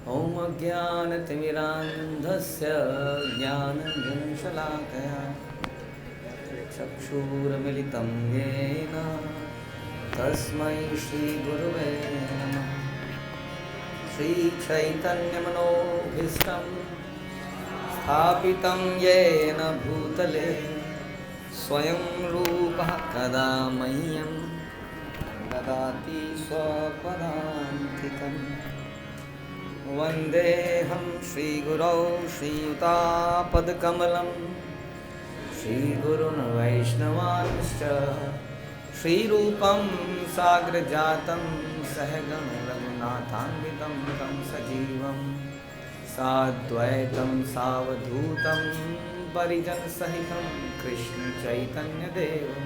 ॐ अज्ञानतिमिरान्धस्य ज्ञानञ्जनशलाकया चक्षुरुन्मिलितं येन तस्मै श्रीगुरुवे नमः। श्रीचैतन्यमनोभीष्टं स्थापितं येन भूतले स्वयं रूपः कदा मह्यं ददाति स्वपदान्तिकम्। वन्देऽहं श्रीगुरौ श्रीयुतापदकमलं श्रीगुरुन् वैष्णवांश्च श्रीरूपं साग्रजातं सहगण रघुनाथान्वितं तं सजीवं साद्वैतं सावधूतं परिजनसहितं कृष्णचैतन्यदेवं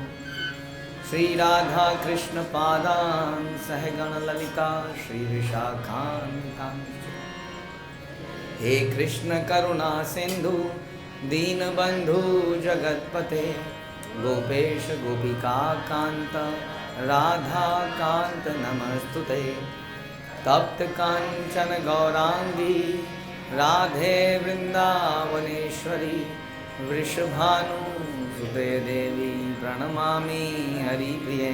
श्रीराधाकृष्णपादान् सहगण ललिता श्रीविशाखान्वितांश्च। हे कृष्ण करुणा सिंधु दीनबंधु जगतपते गोपेश गोपिका कांत राधा कांत नमस्तुते। तप्त कांचन गौरांगी राधे वृंदावनेश्वरी वृषभानुसुते देवी प्रणमामि हरिप्रिये।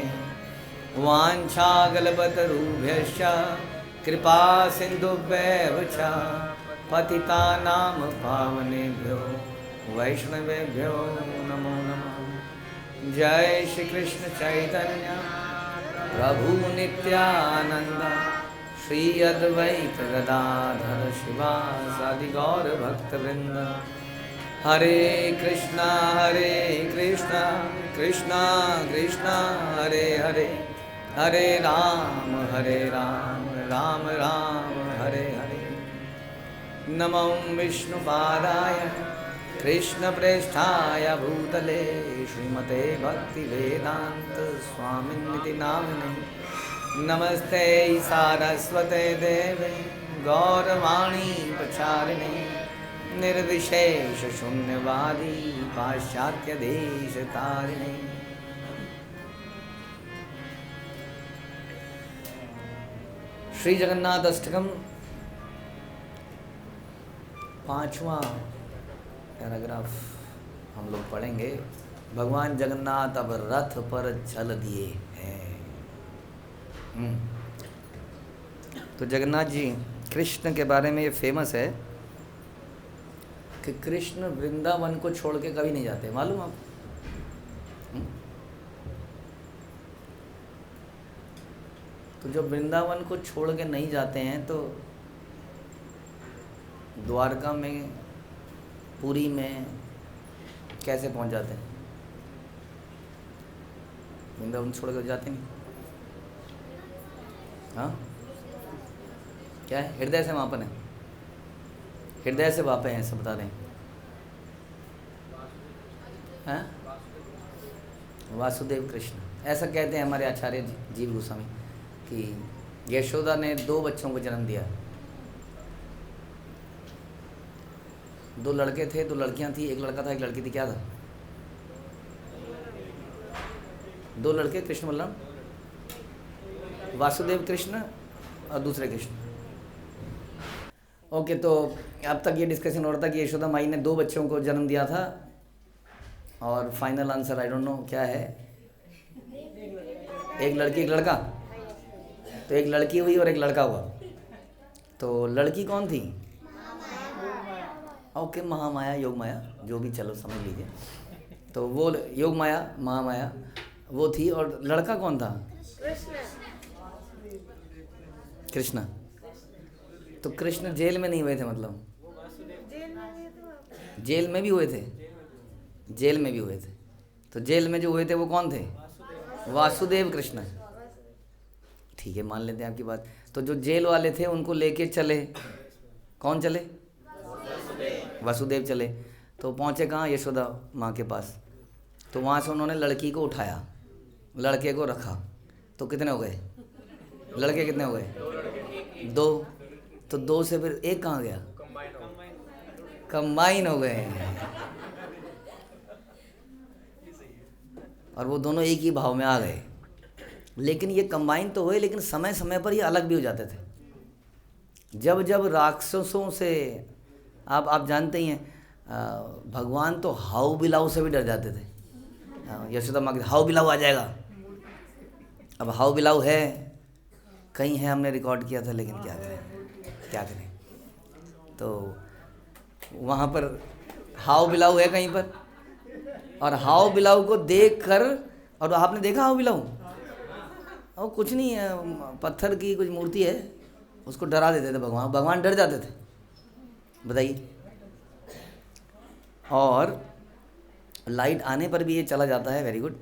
वाञ्छाकल्पतरुभ्यश्च कृपा सिन्धुभ्येव च पतितानां पावनेभ्यो वैष्णवेभ्यो नमो नमः। जय श्री कृष्ण चैतन्य प्रभु नित्यानंद श्री अद्वैत गदाधर शिवासादि गौर भक्तवृंद। हरे कृष्णा कृष्णा कृष्णा हरे हरे, हरे राम राम राम हरे हरे। नमो विष्णुपादाय कृष्णप्रेष्ठाय भूतले श्रीमते भक्तिवेदांत स्वामिनिति नामिने। नमस्ते सारस्वते देवे गौरवाणी प्रचारिणे निर्विशेष शून्यवादी पाश्चात्य देश तारिणे। श्री जगन्नाथ अष्टकम 5वां पैराग्राफ हम लोग पढ़ेंगे। भगवान जगन्नाथ अब रथ पर चल दिए हैं। तो जगन्नाथ जी कृष्ण के बारे में ये फेमस है कि कृष्ण वृंदावन को छोड़ के कभी नहीं जाते, मालूम आप? तो जब वृंदावन को छोड़ के नहीं जाते हैं तो द्वारका में पुरी में कैसे पहुंच जाते हैं? वृंदावन छोड़ कर जाते नहीं। हाँ, क्या है? हृदय से वापन है, हृदय से वापे हैं, सब बता दें। हाँ, वासुदेव कृष्ण ऐसा कहते हैं हमारे आचार्य जीव गोस्वामी कि यशोदा ने 2 बच्चों को जन्म दिया। 2 लड़के थे, 2 लड़कियां थी, एक लड़का था एक लड़की थी। क्या था? 2 लड़के कृष्ण बलराम, वासुदेव कृष्ण और दूसरे कृष्ण। ओके, तो अब तक ये डिस्कशन हो रहा था कि यशोदा माई ने 2 बच्चों को जन्म दिया था और final answer I don't no क्या है। एक लड़की एक लड़का, तो एक लड़की हुई और एक लड़का हुआ। तो लड़की कौन थी? ओके, महामाया, योग माया, जो भी, चलो समझ लीजिए। तो वो योग माया, महामाया वो थी। और लड़का कौन था? कृष्ण। तो कृष्ण जेल में नहीं हुए थे, मतलब जेल में भी हुए थे, जेल में भी हुए थे। तो जेल में जो हुए थे वो कौन थे? वासुदेव कृष्ण। ठीक है, मान लेते हैं आपकी बात। तो जो जेल वाले थे उनको लेके चले, कौन चले? वासुदेव चले। तो पहुँचे कहाँ? यशोदा माँ के पास। तो वहाँ से उन्होंने लड़की को उठाया, लड़के को रखा। तो कितने हो गए लड़के? कितने हो गए? 2। तो 2 से फिर एक कहाँ गया? कंबाइन हो गए। और वो दोनों एक ही भाव में आ गए। लेकिन ये कंबाइन तो हुए, लेकिन समय समय पर ये अलग भी हो जाते थे। जब जब राक्षसों से, आप जानते ही हैं, भगवान तो हाउ बिलाऊ से भी डर जाते थे। यशोदा माँ हाउ बिलाऊ आ जाएगा। अब हाउ बिलाऊ है, कहीं है, हमने रिकॉर्ड किया था, लेकिन क्या करें। तो वहाँ पर हाउ बिलाऊ है कहीं पर, और हाउ बिलाऊ को देख कर, और आपने देखा हाउ बिलाऊ, और कुछ नहीं है, पत्थर की कुछ मूर्ति है, उसको डरा देते थे भगवान डर जाते थे, बताइए। और लाइट आने पर भी ये चला जाता है, वेरी गुड,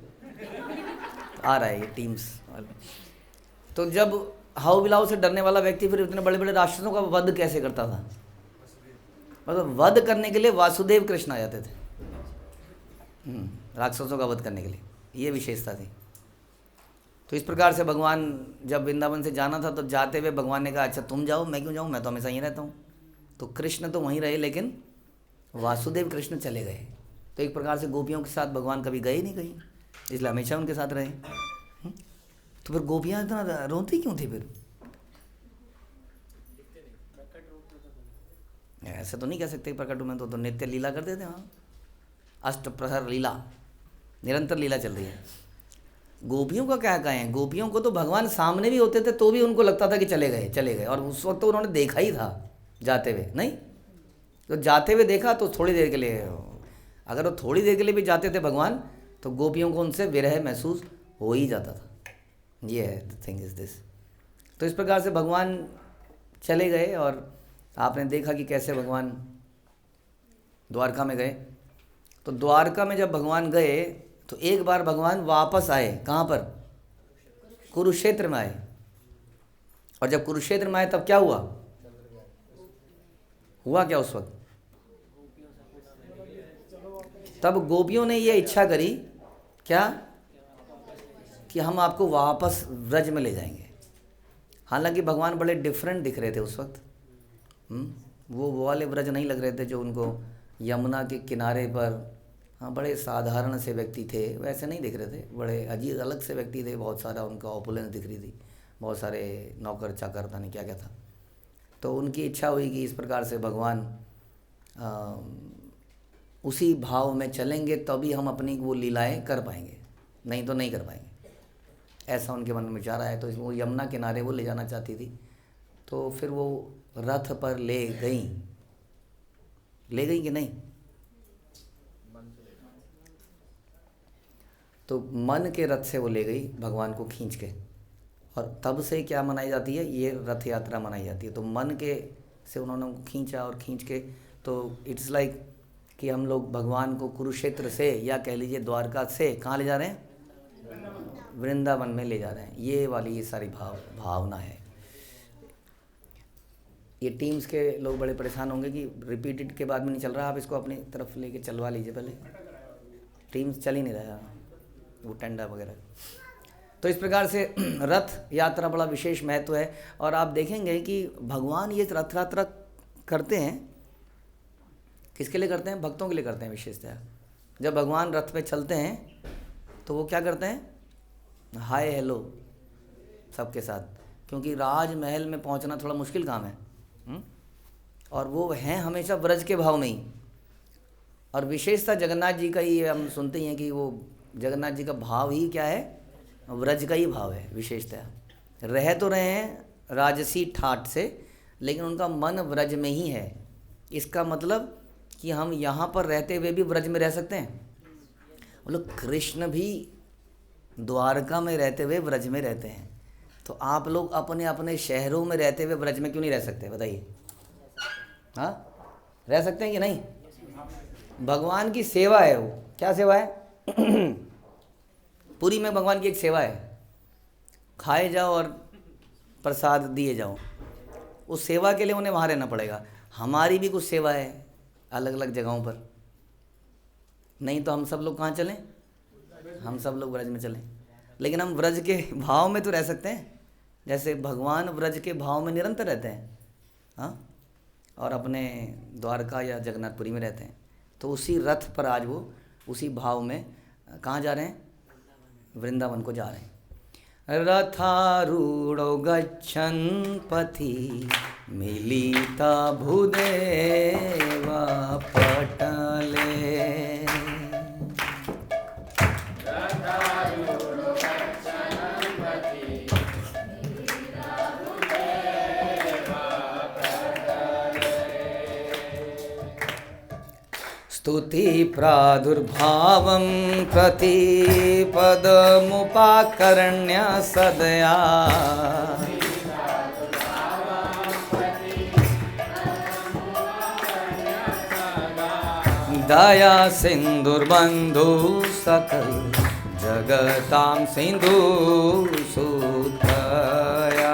आ रहा है ये टीम्स। तो जब हाउ बिलाऊ से डरने वाला व्यक्ति फिर इतने बड़े बड़े राक्षसों का वध कैसे करता था? मतलब वध करने के लिए वासुदेव कृष्ण आ जाते थे, राक्षसों का वध करने के लिए, ये विशेषता थी। तो इस प्रकार से भगवान जब वृंदावन से जाना था, तो जाते हुए भगवान ने कहा अच्छा तुम जाओ, मैं क्यों जाऊँ, मैं तो हमेशा यहीं रहता हूँ। तो कृष्ण तो वहीं रहे, लेकिन वासुदेव कृष्ण चले गए। तो एक प्रकार से गोपियों के साथ भगवान कभी गए नहीं कहीं, इसलिए हमेशा उनके साथ रहे। तो फिर गोपियाँ इतना रोती क्यों थी फिर? ऐसा तो नहीं कह सकते प्रकट में, तो नित्य लीला करते थे वहाँ, अष्ट प्रहर लीला, निरंतर लीला चल रही है। गोपियों का क्या कहें, गोपियों को तो भगवान सामने भी होते थे तो भी उनको लगता था कि चले गए, और उस वक्त तो उन्होंने देखा ही था जाते हुए, नहीं तो जाते हुए देखा तो थोड़ी देर के लिए, अगर वो थोड़ी देर के लिए भी जाते थे भगवान, तो गोपियों को उनसे विरह महसूस हो ही जाता था। ये है, द थिंग इज दिस। तो इस प्रकार से भगवान चले गए, और आपने देखा कि कैसे भगवान द्वारका में गए। तो द्वारका में जब भगवान गए, तो एक बार भगवान वापस आए, कहाँ पर? कुरुक्षेत्र में आए। और जब कुरुक्षेत्र में आए तब क्या हुआ क्या उस वक्त? तब गोपियों ने ये इच्छा करी, क्या? कि हम आपको वापस व्रज में ले जाएंगे। हालांकि भगवान बड़े डिफरेंट दिख रहे थे उस वक्त, वो वाले व्रज नहीं लग रहे थे जो उनको यमुना के किनारे पर, हाँ बड़े साधारण से व्यक्ति थे, वैसे नहीं दिख रहे थे, बड़े अजीब अलग से व्यक्ति थे, बहुत सारा उनका ऑपुलेंस दिख रही थी, बहुत सारे नौकर चाकर, था नहीं क्या क्या था। तो उनकी इच्छा हुई कि इस प्रकार से भगवान उसी भाव में चलेंगे तभी हम अपनी वो लीलाएं कर पाएंगे, नहीं तो नहीं कर पाएंगे, ऐसा उनके मन में विचार आया। तो वो यमुना किनारे वो ले जाना चाहती थी। तो फिर वो रथ पर ले गई कि नहीं? तो मन के रथ से वो ले गई भगवान को खींच के, और तब से क्या मनाई जाती है, ये रथ यात्रा मनाई जाती है। तो मन के से उन्होंने उनको खींचा, और खींच के, तो इट्स लाइक कि हम लोग भगवान को कुरुक्षेत्र से, या कह लीजिए द्वारका से, कहाँ ले जा रहे हैं? वृंदावन में ले जा रहे हैं। ये वाली ये सारी भावना है। ये टीम्स के लोग बड़े परेशान होंगे कि रिपीटेड के बाद में नहीं चल रहा, आप इसको अपनी तरफ लेके चलवा लीजिए, पहले टीम्स चल ही नहीं रहा, वो टेंडा वगैरह। तो इस प्रकार से रथ यात्रा बड़ा विशेष महत्व है। और आप देखेंगे कि भगवान ये रथ यात्रा करते हैं, किसके लिए करते हैं? भक्तों के लिए करते हैं विशेषतः। जब भगवान रथ पे चलते हैं तो वो क्या करते हैं? हाय हेलो सबके साथ, क्योंकि राजमहल में पहुंचना थोड़ा मुश्किल काम है, और वो हैं हमेशा व्रज के भाव में ही। और विशेषता जगन्नाथ जी का ही हम सुनते हैं कि वो जगन्नाथ जी का भाव ही क्या है? व्रज का ही भाव है विशेषतः। रह तो रहे हैं राजसी ठाट से, लेकिन उनका मन व्रज में ही है। इसका मतलब कि हम यहाँ पर रहते हुए भी व्रज में रह सकते हैं। मतलब कृष्ण भी द्वारका में रहते हुए व्रज में रहते हैं, तो आप लोग अपने अपने शहरों में रहते हुए व्रज में क्यों नहीं रह सकते? बताइए। हाँ, रह सकते हैं कि नहीं? भगवान की सेवा है वो। क्या सेवा है? पुरी में भगवान की एक सेवा है, खाए जाओ और प्रसाद दिए जाओ। उस सेवा के लिए उन्हें वहाँ रहना पड़ेगा। हमारी भी कुछ सेवा है अलग अलग जगहों पर, नहीं तो हम सब लोग कहाँ चलें? हम सब लोग व्रज में चलें। लेकिन हम व्रज के भाव में तो रह सकते हैं, जैसे भगवान व्रज के भाव में निरंतर रहते हैं, हाँ, और अपने द्वारका या जगन्नाथपुरी में रहते हैं। तो उसी रथ पर आज वो उसी भाव में कहाँ जा रहे हैं? वृंदावन को जा रहे हैं। रथारूढ़ो गच्छन् पथि मिलिता भूदेवा पटले। स्तुति प्रादुर्भावं प्रतिपदमुपाकर्ण्य सदया दया सिंधुर्बंधु सकल जगतां सिंधु सुदया।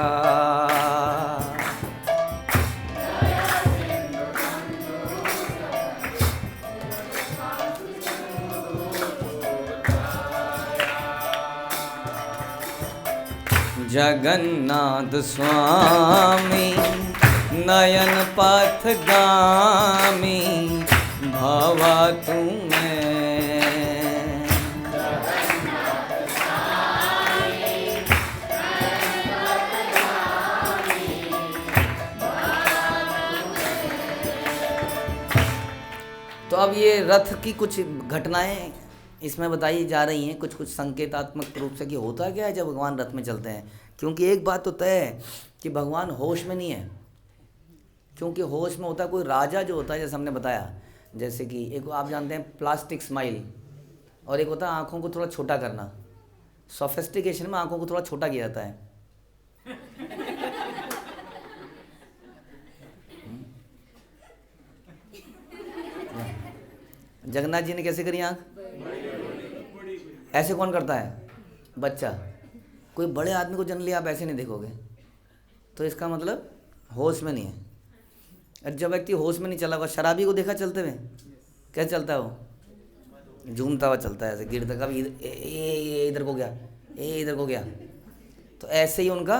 जगन्नाथ स्वामी नयन पथगामी भवा तुम्हें। तो अब ये रथ की कुछ घटनाएं इसमें बताई जा रही हैं, कुछ कुछ संकेतात्मक रूप से कि होता क्या है जब भगवान रथ में चलते हैं। क्योंकि एक बात तो तय है कि भगवान होश में नहीं है, क्योंकि होश में होता है कोई राजा जो होता है, जैसे हमने बताया, जैसे कि एक आप जानते हैं प्लास्टिक स्माइल, और एक होता है आँखों को थोड़ा छोटा करना। सोफिस्टिकेशन में आँखों को थोड़ा छोटा किया जाता है। जगन्नाथ जी ने कैसे करी आँख? ऐसे कौन करता है? बच्चा। कोई बड़े आदमी को जनरली आप ऐसे नहीं देखोगे, तो इसका मतलब होश में नहीं है। और जब व्यक्ति होश में नहीं चला हुआ, शराबी को देखा चलते हुए, कैसे चलता है वो? झूमता हुआ चलता है, ऐसे गिरता, कभी इधर को गया, इधर को गया। तो ऐसे ही उनका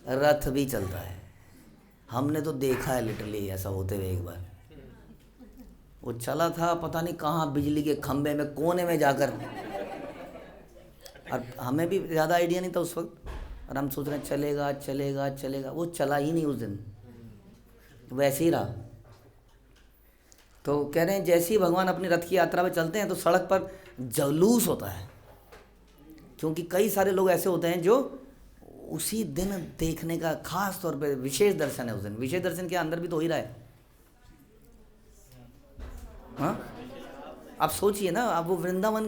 रथ भी चलता है। हमने तो देखा है लिटरली ऐसा होते हुए। एक बार वो चला था पता नहीं कहाँ, बिजली के खंभे में कोने में जाकर, और हमें भी ज़्यादा आइडिया नहीं था उस वक्त, और हम सोच रहे हैं चलेगा चलेगा चलेगा, वो चला ही नहीं उस दिन, वैसे ही रहा। तो कह रहे हैं जैसे ही भगवान अपनी रथ की यात्रा में चलते हैं तो सड़क पर जुलूस होता है, क्योंकि कई सारे लोग ऐसे होते हैं जो उसी दिन देखने का खास तौर पे विशेष दर्शन है उस दिन। विशेष दर्शन के अंदर भी तो हो ही रहा है। हाँ, आप सोचिए ना, आप वो वृंदावन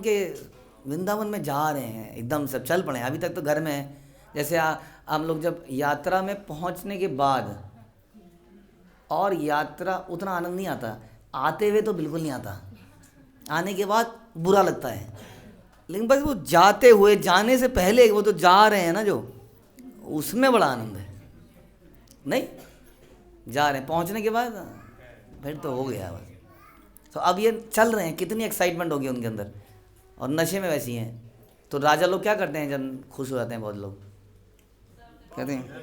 में जा रहे हैं, एकदम सब चल पड़े, अभी तक तो घर में है। जैसे हम लोग जब यात्रा में पहुंचने के बाद, और यात्रा उतना आनंद नहीं आता, आते हुए तो बिल्कुल नहीं आता, आने के बाद बुरा लगता है। लेकिन बस वो जाते हुए, जाने से पहले वो तो जा रहे हैं ना जो, उसमें बड़ा आनंद है। नहीं जा रहे हैं, पहुंचने के बाद फिर तो हो गया बस। तो अब ये चल रहे हैं, कितनी एक्साइटमेंट होगी उनके अंदर, और नशे में वैसी हैं। तो राजा लोग क्या करते हैं जब खुश हो जाते हैं, बहुत लोग कहते हैं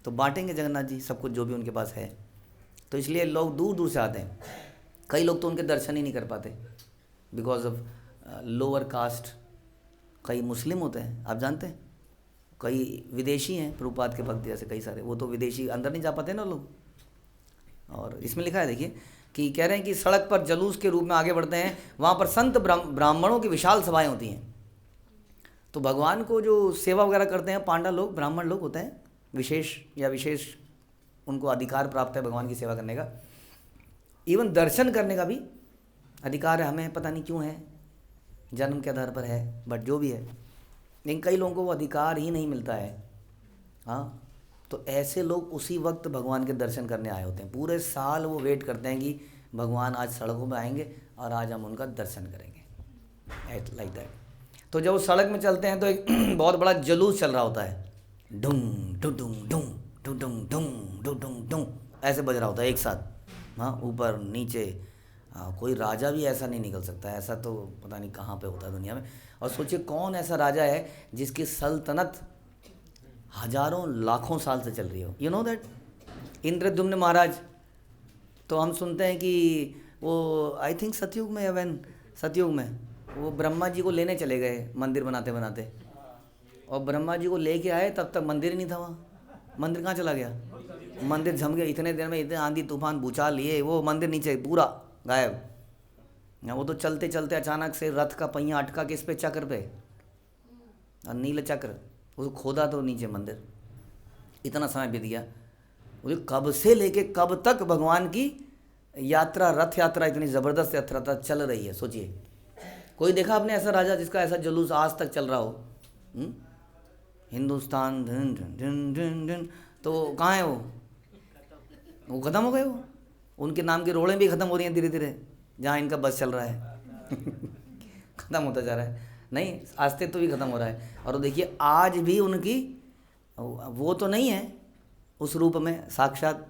तो बांटेंगे जगन्नाथ जी सब कुछ जो भी उनके पास है। तो इसलिए लोग दूर दूर से आते हैं। कई लोग तो उनके दर्शन ही नहीं कर पाते बिकॉज ऑफ लोअर कास्ट। कई मुस्लिम होते हैं, आप जानते हैं, कई विदेशी हैं, प्रभुपाद के भक्त जैसे कई सारे, वो तो विदेशी अंदर नहीं जा पाते ना लोग। और इसमें लिखा है देखिए कि कह रहे हैं कि सड़क पर जलूस के रूप में आगे बढ़ते हैं, वहाँ पर संत ब्राह्मणों की विशाल सभाएं होती हैं। तो भगवान को जो सेवा वगैरह करते हैं पांडा लोग, ब्राह्मण लोग होते हैं, विशेष उनको अधिकार प्राप्त है भगवान की सेवा करने का। इवन दर्शन करने का भी अधिकार है, हमें पता नहीं क्यों है, जन्म के आधार पर है, बट जो भी है। लेकिन कई लोगों को वो अधिकार ही नहीं मिलता है। हाँ, तो ऐसे लोग उसी वक्त भगवान के दर्शन करने आए होते हैं। पूरे साल वो वेट करते हैं कि भगवान आज सड़कों में आएंगे और आज हम उनका दर्शन करेंगे, लाइक दैट। तो जब वो सड़क में चलते हैं तो एक बहुत बड़ा जुलूस चल रहा होता है, डुंग डुडुंग डुंग डुडुंग डुंग डुडुंग डुंग, ऐसे बज रहा होता है एक साथ। हाँ, ऊपर नीचे। हाँ, कोई राजा भी ऐसा नहीं निकल सकता, ऐसा तो पता नहीं कहाँ पे होता है दुनिया में। और सोचिए कौन ऐसा राजा है जिसकी सल्तनत हजारों लाखों साल से चल रही हो। यू नो दैट इंद्रद्युम्न महाराज, तो हम सुनते हैं कि वो आई थिंक सतयुग में, या सतयुग में वो ब्रह्मा जी को लेने चले गए मंदिर बनाते बनाते, और ब्रह्मा जी को लेके आए तब तक मंदिर ही नहीं था वहाँ। मंदिर कहाँ चला गया? मंदिर झम गया, इतने देर में इतने आंधी तूफान भूचाल लिए, वो मंदिर नीचे पूरा गायब। वो तो चलते चलते अचानक से रथ का पहिया अटका किस पे? चक्र पे, और नील चक्र, वो खोदा तो नीचे मंदिर। इतना समय बीत गया। वो कब से लेके कब तक भगवान की यात्रा, रथ यात्रा, इतनी ज़बरदस्त यात्रा चल रही है। सोचिए, कोई देखा आपने ऐसा राजा जिसका ऐसा जुलूस आज तक चल रहा हो? हिंदुस्तान धन धन धन धन, तो कहाँ है वो ख़त्म हो गए। वो उनके नाम की रोडें भी ख़त्म हो रही हैं धीरे धीरे, जहाँ इनका बस चल रहा है ख़त्म होता जा रहा है। नहीं, अस्तित्व भी ख़त्म हो रहा है। और देखिए आज भी उनकी, वो तो नहीं है उस रूप में साक्षात,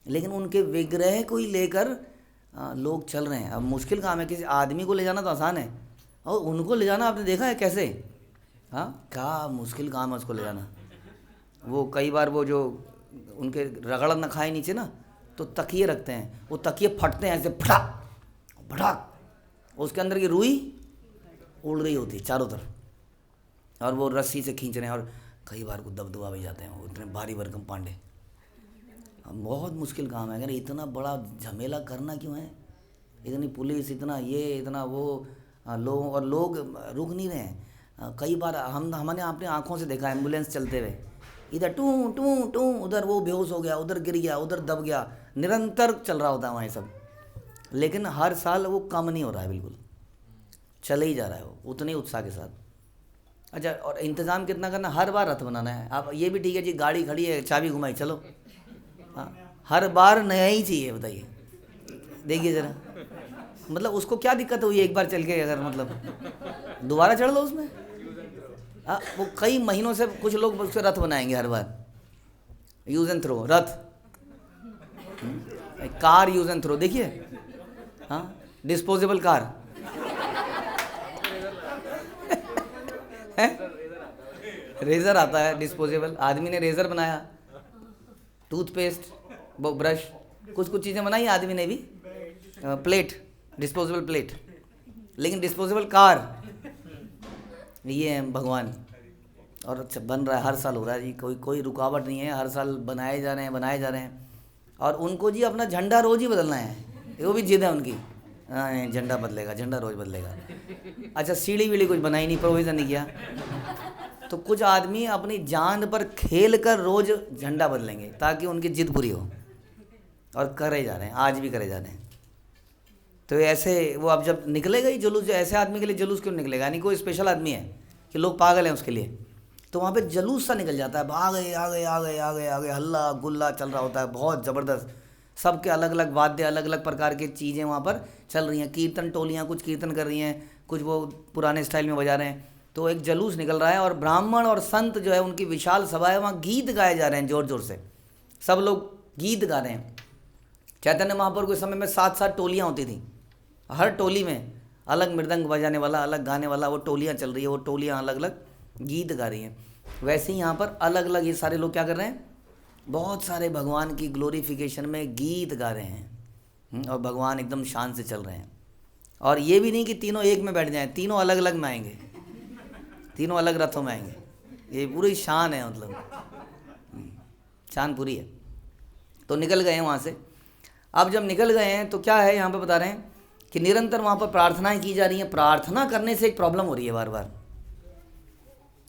लेकिन उनके विग्रह को ही लेकर लोग चल रहे हैं। अब मुश्किल काम है, किसी आदमी को ले जाना तो आसान है, और उनको ले जाना आपने देखा है कैसे? हाँ, क्या मुश्किल काम है उसको ले जाना। वो कई बार वो जो उनके रगड़ न खाए नीचे ना, तो तकिए रखते हैं, वो तकिए फटते हैं ऐसे, फटाक फटाक, उसके अंदर की रुई उड़ रही होती है चारों तरफ, और वो रस्सी से खींच रहे हैं, और कई बार को दबदबा भी जाते हैं वो इतने भारी भरकम पांडे। बहुत मुश्किल काम है। अगर इतना बड़ा झमेला करना क्यों है? इतनी पुलिस, इतना ये, इतना वो, लोग, और लोग रुक नहीं रहे हैं। कई बार हमने अपनी आंखों से देखा एम्बुलेंस चलते हुए, इधर टू टू टू, उधर वो बेहोश हो गया, उधर गिर गया, उधर दब गया, निरंतर चल रहा होता है वहाँ सब। लेकिन हर साल वो कम नहीं हो रहा है, बिल्कुल चले ही जा रहा है वो उतने उत्साह के साथ। अच्छा, और इंतज़ाम कितना करना? हर बार रथ बनाना है। आप ये भी ठीक है जी, गाड़ी खड़ी है, चाबी घुमाई, चलो। हाँ, हर बार नया ही चाहिए, बताइए। देखिए ज़रा, मतलब उसको क्या दिक्कत हुई एक बार चल के, अगर मतलब दोबारा चढ़ लो उसमें। हाँ, वो कई महीनों से कुछ लोग उससे रथ बनाएंगे हर बार, use and throw Rath, car use and throw. देखिए, हाँ, डिस्पोजेबल कार रेजर आता है डिस्पोजेबल, आदमी ने रेजर बनाया, टूथपेस्ट, वो ब्रश, कुछ कुछ चीज़ें बनाई आदमी ने भी, प्लेट, डिस्पोजेबल प्लेट, लेकिन डिस्पोजेबल कार ये है भगवान। और बन रहा है, हर साल हो रहा है जी, कोई रुकावट नहीं है, हर साल बनाए जा रहे हैं। और उनको जी अपना झंडा रोज़ ही बदलना है, वो भी जिद है उनकी, हाँ झंडा बदलेगा, झंडा रोज़ बदलेगा। अच्छा, सीढ़ी वीढ़ी कुछ बनाई नहीं, प्रोविज़न नहीं किया, तो कुछ आदमी अपनी जान पर खेल कर रोज़ झंडा बदलेंगे ताकि उनकी जिद पूरी हो, और करे जा रहे हैं, आज भी करे जा रहे हैं। तो ऐसे वो अब जब निकलेगा ही जुलूस, जो ऐसे आदमी के लिए जुलूस क्यों निकलेगा? यानी कोई स्पेशल आदमी है कि लोग पागल हैं उसके लिए, तो वहाँ पे जुलूस सा निकल जाता है, आगे आगे आगे आगे आगे हल्ला गुल्ला चल रहा होता है, बहुत ज़बरदस्त। सबके अलग अलग वाद्य, अलग अलग प्रकार की चीज़ें वहाँ पर चल रही हैं, कीर्तन टोलियाँ कुछ कीर्तन कर रही हैं, कुछ वो पुराने स्टाइल में बजा रहे हैं, तो एक जुलूस निकल रहा है। और ब्राह्मण और संत जो है, उनकी विशाल सभा है, वहाँ गीत गाए जा रहे हैं ज़ोर ज़ोर से, सब लोग गीत गा रहे हैं। चैतन्य महाप्रभु के समय में 7-7 टोलियाँ होती थी, हर टोली में अलग मृदंग बजाने वाला, अलग गाने वाला, वो टोलियाँ चल रही है, वो टोलियाँ अलग अलग गीत गा रही हैं। वैसे ही यहाँ पर अलग अलग ये सारे लोग क्या कर रहे हैं? बहुत सारे भगवान की ग्लोरिफिकेशन में गीत गा रहे हैं, और भगवान एकदम शान से चल रहे हैं। और ये भी नहीं कि तीनों एक में बैठ जाएं, तीनों अलग अलग में आएंगे, तीनों अलग रथों में आएंगे। ये पूरी शान है, मतलब शान पूरी है। तो निकल गए हैं वहाँ से। अब जब निकल गए हैं तो क्या है, यहाँ पे बता रहे हैं कि निरंतर वहाँ पर प्रार्थनाएं की जा रही हैं। प्रार्थना करने से एक प्रॉब्लम हो रही है बार बार।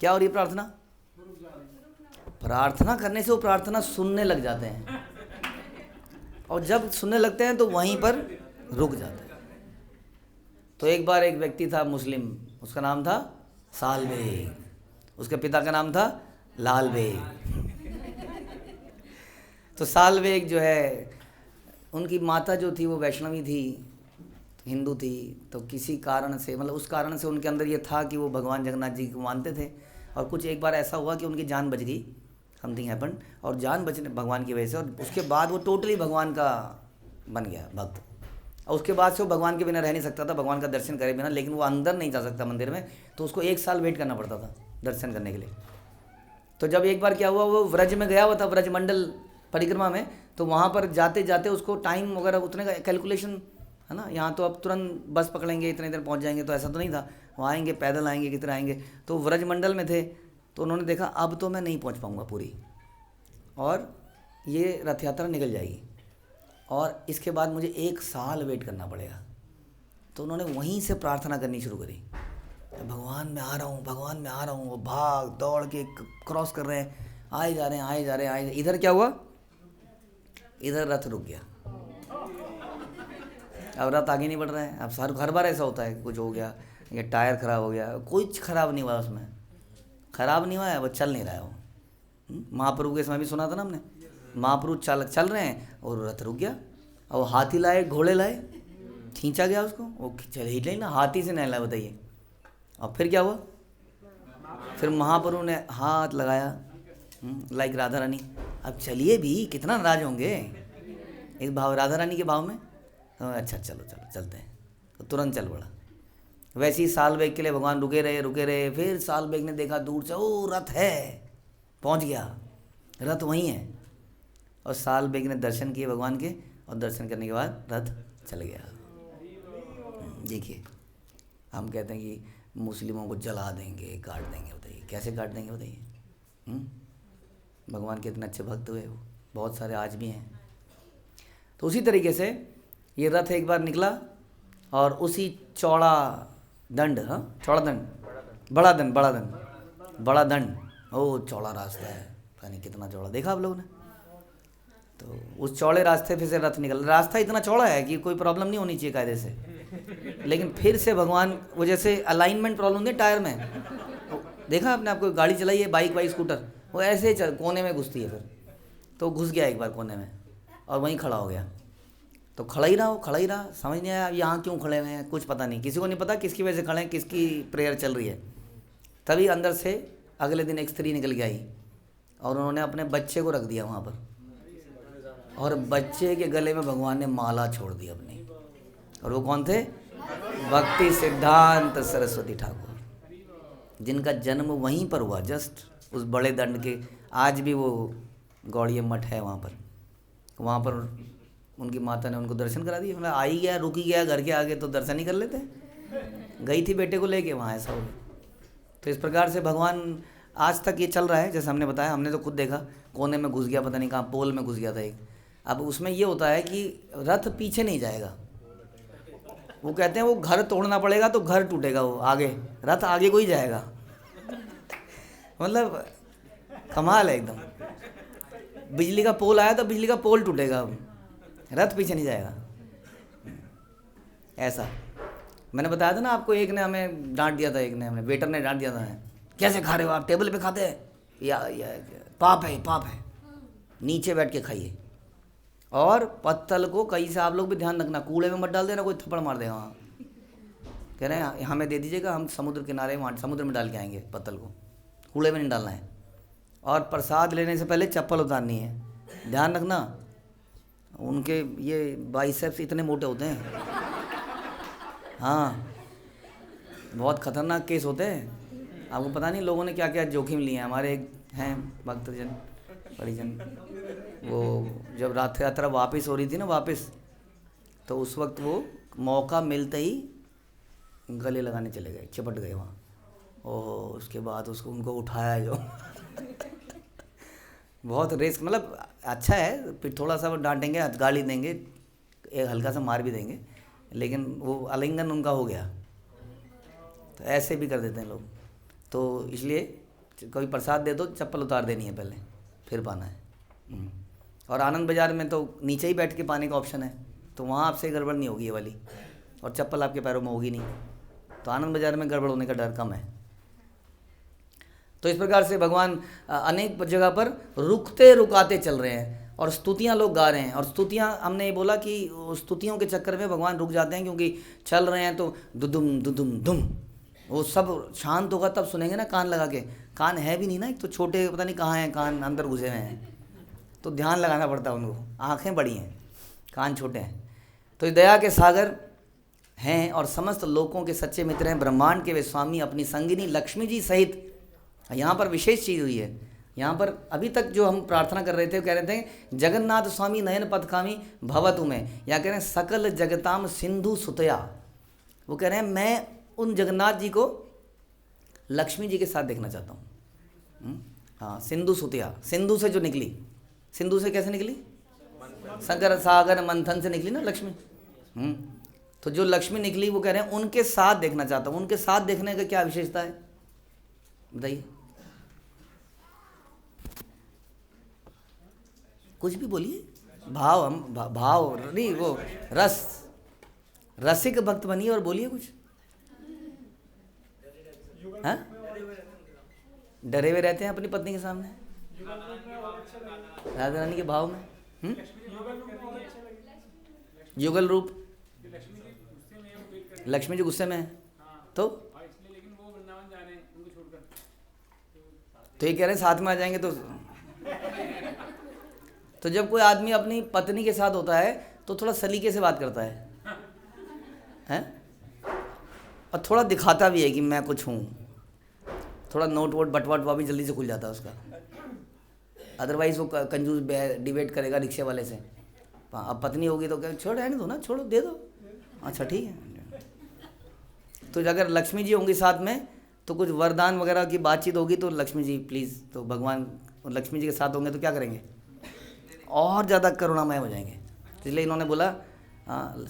क्या हो रही है? प्रार्थना करने से वो प्रार्थना सुनने लग जाते हैं, और जब सुनने लगते हैं तो वहीं पर रुक जाते हैं। तो एक बार एक व्यक्ति था मुस्लिम, उसका नाम था साल बेग, उसके पिता का नाम था लाल बेग। तो साल बेग जो है, उनकी माता जो थी वो वैष्णवी थी, हिंदू थी, तो किसी कारण से, मतलब उस कारण से उनके अंदर ये था कि वो भगवान जगन्नाथ जी को मानते थे। और कुछ एक बार ऐसा हुआ कि उनकी जान बच गई, समथिंग हैपन, और जान बचने भगवान की वजह से, और उसके बाद वो टोटली भगवान का बन गया भक्त। और उसके बाद से वो भगवान के बिना रह नहीं सकता था, भगवान का दर्शन करे बिना, लेकिन वो अंदर नहीं जा सकता मंदिर में, तो उसको 1 साल वेट करना पड़ता था दर्शन करने के लिए। तो जब एक बार क्या हुआ, वो व्रज में गया हुआ था, व्रजमंडल परिक्रमा में, तो वहाँ पर जाते जाते उसको टाइम वगैरह उतने का कैलकुलेशन है ना, यहाँ तो अब तुरंत बस पकड़ेंगे, इतने देर पहुँच जाएंगे, तो ऐसा तो नहीं था, वहाँ आएंगे पैदल आएंगे, कितने आएंगे। तो व्रजमंडल में थे, तो उन्होंने देखा अब तो मैं नहीं पहुँच पाऊँगा पूरी, और ये रथ यात्रा निकल जाएगी और इसके बाद मुझे 1 साल वेट करना पड़ेगा। तो उन्होंने वहीं से प्रार्थना करनी शुरू करी, भगवान मैं आ रहा हूँ, भगवान मैं आ रहा हूँ। वो भाग दौड़ के क्रॉस कर रहे हैं, आए जा रहे हैं, आए जा रहे हैं, आए। इधर क्या हुआ, इधर रथ रुक गया। अब रथ आगे नहीं बढ़ रहा है। अब हर बार ऐसा होता है, कुछ हो गया, ये टायर खराब हो गया, कुछ खराब नहीं हुआ उसमें, खराब नहीं हुआ है, वो चल नहीं रहा है वो। महाप्रभु के समय भी सुना था ना हमने, महाप्रभु चल रहे हैं और रथ रुक गया। और हाथी लाए, घोड़े लाए, खींचा गया उसको, वो चल ही नहीं ना, हाथी से नहीं लाया, बताइए। और फिर क्या हुआ, फिर महाप्रभु ने हाथ लगाया लाइक राधा रानी, अब चलिए भी, कितना नाराज होंगे इस भाव, राधा रानी के भाव में। तो अच्छा चलो चलो चलते हैं, तो तुरंत चल पड़ा। वैसे ही साल बेग के लिए भगवान रुके रहे। फिर साल बेग ने देखा दूर से, ओ रथ है, पहुंच गया, रथ वहीं है। और साल बेग ने दर्शन किए भगवान के, और दर्शन करने के बाद रथ चल गया। देखिए, हम कहते हैं कि मुस्लिमों को जला देंगे, काट देंगे, बताइए कैसे काट देंगे, बताइए। भगवान के इतने अच्छे भक्त हुए वो, बहुत सारे आज भी हैं। तो उसी तरीके से ये रथ एक बार निकला और उसी चौड़ा दंड, चौड़ा दंड, बड़ा दंड, ओ चौड़ा रास्ता है, पता नहीं कितना चौड़ा, देखा आप लोगों ने। तो उस चौड़े रास्ते फिर से रथ निकल, रास्ता इतना चौड़ा है कि कोई प्रॉब्लम नहीं होनी चाहिए कायदे से, लेकिन फिर से भगवान, वो जैसे अलाइनमेंट प्रॉब्लम नहीं टायर में, देखा आपने, आपको गाड़ी चलाई है, बाइक स्कूटर, वो ऐसे ही कोने में घुसती है, फिर तो घुस गया एक बार कोने में और वहीं खड़ा हो गया। तो खड़ा ही रहा, समझ नहीं आया यहाँ क्यों खड़े हुए हैं, कुछ पता नहीं, किसी को नहीं पता किसकी वजह से खड़े हैं, किसकी प्रेयर चल रही है। तभी अंदर से अगले दिन एक स्त्री निकल के आई और उन्होंने अपने बच्चे को रख दिया वहाँ पर, और बच्चे के गले में भगवान ने माला छोड़ दी अपनी। और वो कौन थे, भक्ति सिद्धांत सरस्वती ठाकुर, जिनका जन्म वहीं पर हुआ, जस्ट उस बड़े दंड के। आज भी वो गौड़िया मठ है वहाँ पर उनकी माता ने उनको दर्शन करा दिए। मतलब आ ही गया, रुक ही गया घर के आगे, तो दर्शन ही कर लेते। गई थी बेटे को लेके वहाँ, ऐसा हो गया। तो इस प्रकार से भगवान आज तक ये चल रहा है, जैसे हमने बताया, हमने तो खुद देखा, कोने में घुस गया, पता नहीं कहाँ पोल में घुस गया था एक। अब उसमें ये होता है कि रथ पीछे नहीं जाएगा, वो कहते हैं वो घर तोड़ना पड़ेगा तो घर टूटेगा, वो आगे, रथ आगे को ही जाएगा। मतलब कमाल है एकदम। बिजली का पोल आया तो बिजली का पोल टूटेगा, रथ पीछे नहीं जाएगा। ऐसा मैंने बताया था ना आपको, एक ने हमें डांट दिया था, एक ने हमें वेटर ने डांट दिया था, कैसे खा रहे हो आप, टेबल पे खाते हैं, या पाप है, नीचे बैठ के खाइए। और पत्तल को कहीं से आप लोग भी ध्यान रखना, कूड़े में मत डाल देना, कोई थप्पड़ मार देगा वहाँ। कह रहे हैं हमें दे दीजिएगा, हम समुद्र किनारे वहाँ समुद्र में डाल के आएंगे, पत्तल को कूड़े में नहीं डालना है। और प्रसाद लेने से पहले चप्पल उतारनी है, ध्यान रखना, उनके ये बाइसेप्स इतने मोटे होते हैं, हाँ बहुत खतरनाक केस होते हैं। आपको पता नहीं लोगों ने क्या क्या जोखिम लिए हैं। हमारे एक हैं भक्तजन, परिजन, वो जब रथ यात्रा वापस हो रही थी ना, तो उस वक्त वो मौका मिलते ही गले लगाने चले गए, चिपट गए वहाँ। ओह, उसके बाद उनको उठाया जो बहुत रिस्क, मतलब अच्छा है, फिर थोड़ा सा वो डांटेंगे, गाली देंगे, एक हल्का सा मार भी देंगे, लेकिन वो आलिंगन उनका हो गया। तो ऐसे भी कर देते हैं लोग। तो इसलिए कोई प्रसाद दे दो, चप्पल उतार देनी है पहले, फिर पाना है। और आनंद बाज़ार में तो नीचे ही बैठ के पाने का ऑप्शन है, तो वहाँ आपसे गड़बड़ नहीं होगी ये वाली, और चप्पल आपके पैरों में होगी नहीं, तो आनंद बाज़ार में गड़बड़ होने का डर कम है। तो इस प्रकार से भगवान अनेक जगह पर रुकते रुकाते चल रहे हैं, और स्तुतियाँ लोग गा रहे हैं। और स्तुतियाँ, हमने ये बोला कि स्तुतियों के चक्कर में भगवान रुक जाते हैं, क्योंकि चल रहे हैं तो दुदुम दुदुम दुम, वो सब शांत होगा तब सुनेंगे ना, कान लगा के। कान है भी नहीं ना, एक तो छोटे, पता नहीं कहाँ हैं कान, अंदर घुसे हुए हैं, तो ध्यान लगाना पड़ता है उनको। आँखें बड़ी हैं, कान छोटे हैं। तो दया के सागर हैं और समस्त लोगों के सच्चे मित्र हैं, ब्रह्मांड के वे स्वामी अपनी संगिनी लक्ष्मी जी सहित। यहाँ पर विशेष चीज़ हुई है, यहाँ पर अभी तक जो हम प्रार्थना कर रहे थे, कह रहे थे जगन्नाथ स्वामी नयन पथकामी भवतु में, या कह रहे हैं सकल जगताम सिंधु सुतया। वो कह रहे हैं मैं उन जगन्नाथ जी को लक्ष्मी जी के साथ देखना चाहता हूँ। हाँ, सिंधु सुतया, सिंधु से जो निकली, सिंधु से कैसे निकली? शंकर सागर मंथन से निकली ना लक्ष्मी। तो जो लक्ष्मी निकली वो कह रहे हैं उनके साथ देखना चाहता हूँ। उनके साथ देखने का क्या विशेषता है बताइए? कुछ भी बोलिए। भाव, हम भाव नहीं, वो रस, रसिक भक्त बनिए और बोलिए कुछ। हाँ, डरे हुए रहते हैं अपनी पत्नी के सामने, राधा रानी के भाव में। युगल रूप, लक्ष्मी जी गुस्से में है तो ये कह रहे हैं साथ में आ जाएंगे। तो जब कोई आदमी अपनी पत्नी के साथ होता है तो थोड़ा सलीके से बात करता है, हैं? और थोड़ा दिखाता भी है कि मैं कुछ हूँ। थोड़ा नोट वोट बटवा भी जल्दी से खुल जाता है उसका। अदरवाइज वो कंजूस डिबेट करेगा रिक्शे वाले से। अब पत्नी होगी तो क्या, छोड़ रहने दो ना, छोड़ो, दे दो, अच्छा ठीक है। तो अगर लक्ष्मी जी होंगी साथ में तो कुछ वरदान वगैरह की बातचीत होगी तो लक्ष्मी जी प्लीज़, तो भगवान लक्ष्मी जी के साथ होंगे तो क्या करेंगे? और ज़्यादा करुणामय हो जाएंगे। इसलिए इन्होंने बोला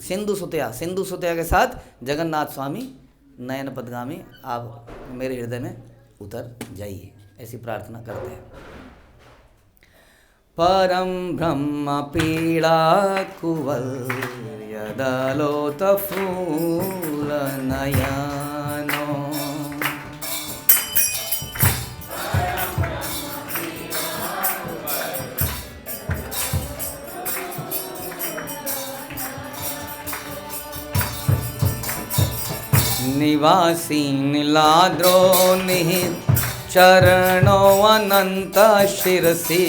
सिंधु सुतया के साथ जगन्नाथ स्वामी नयन पदगामी, आप मेरे हृदय में उतर जाइए, ऐसी प्रार्थना करते हैं। परम ब्रह्म पीड़ा कुवल यदलोत फूल नयनो, निवासी नीलाद्रो निहित चरणो अनंत शिरसी,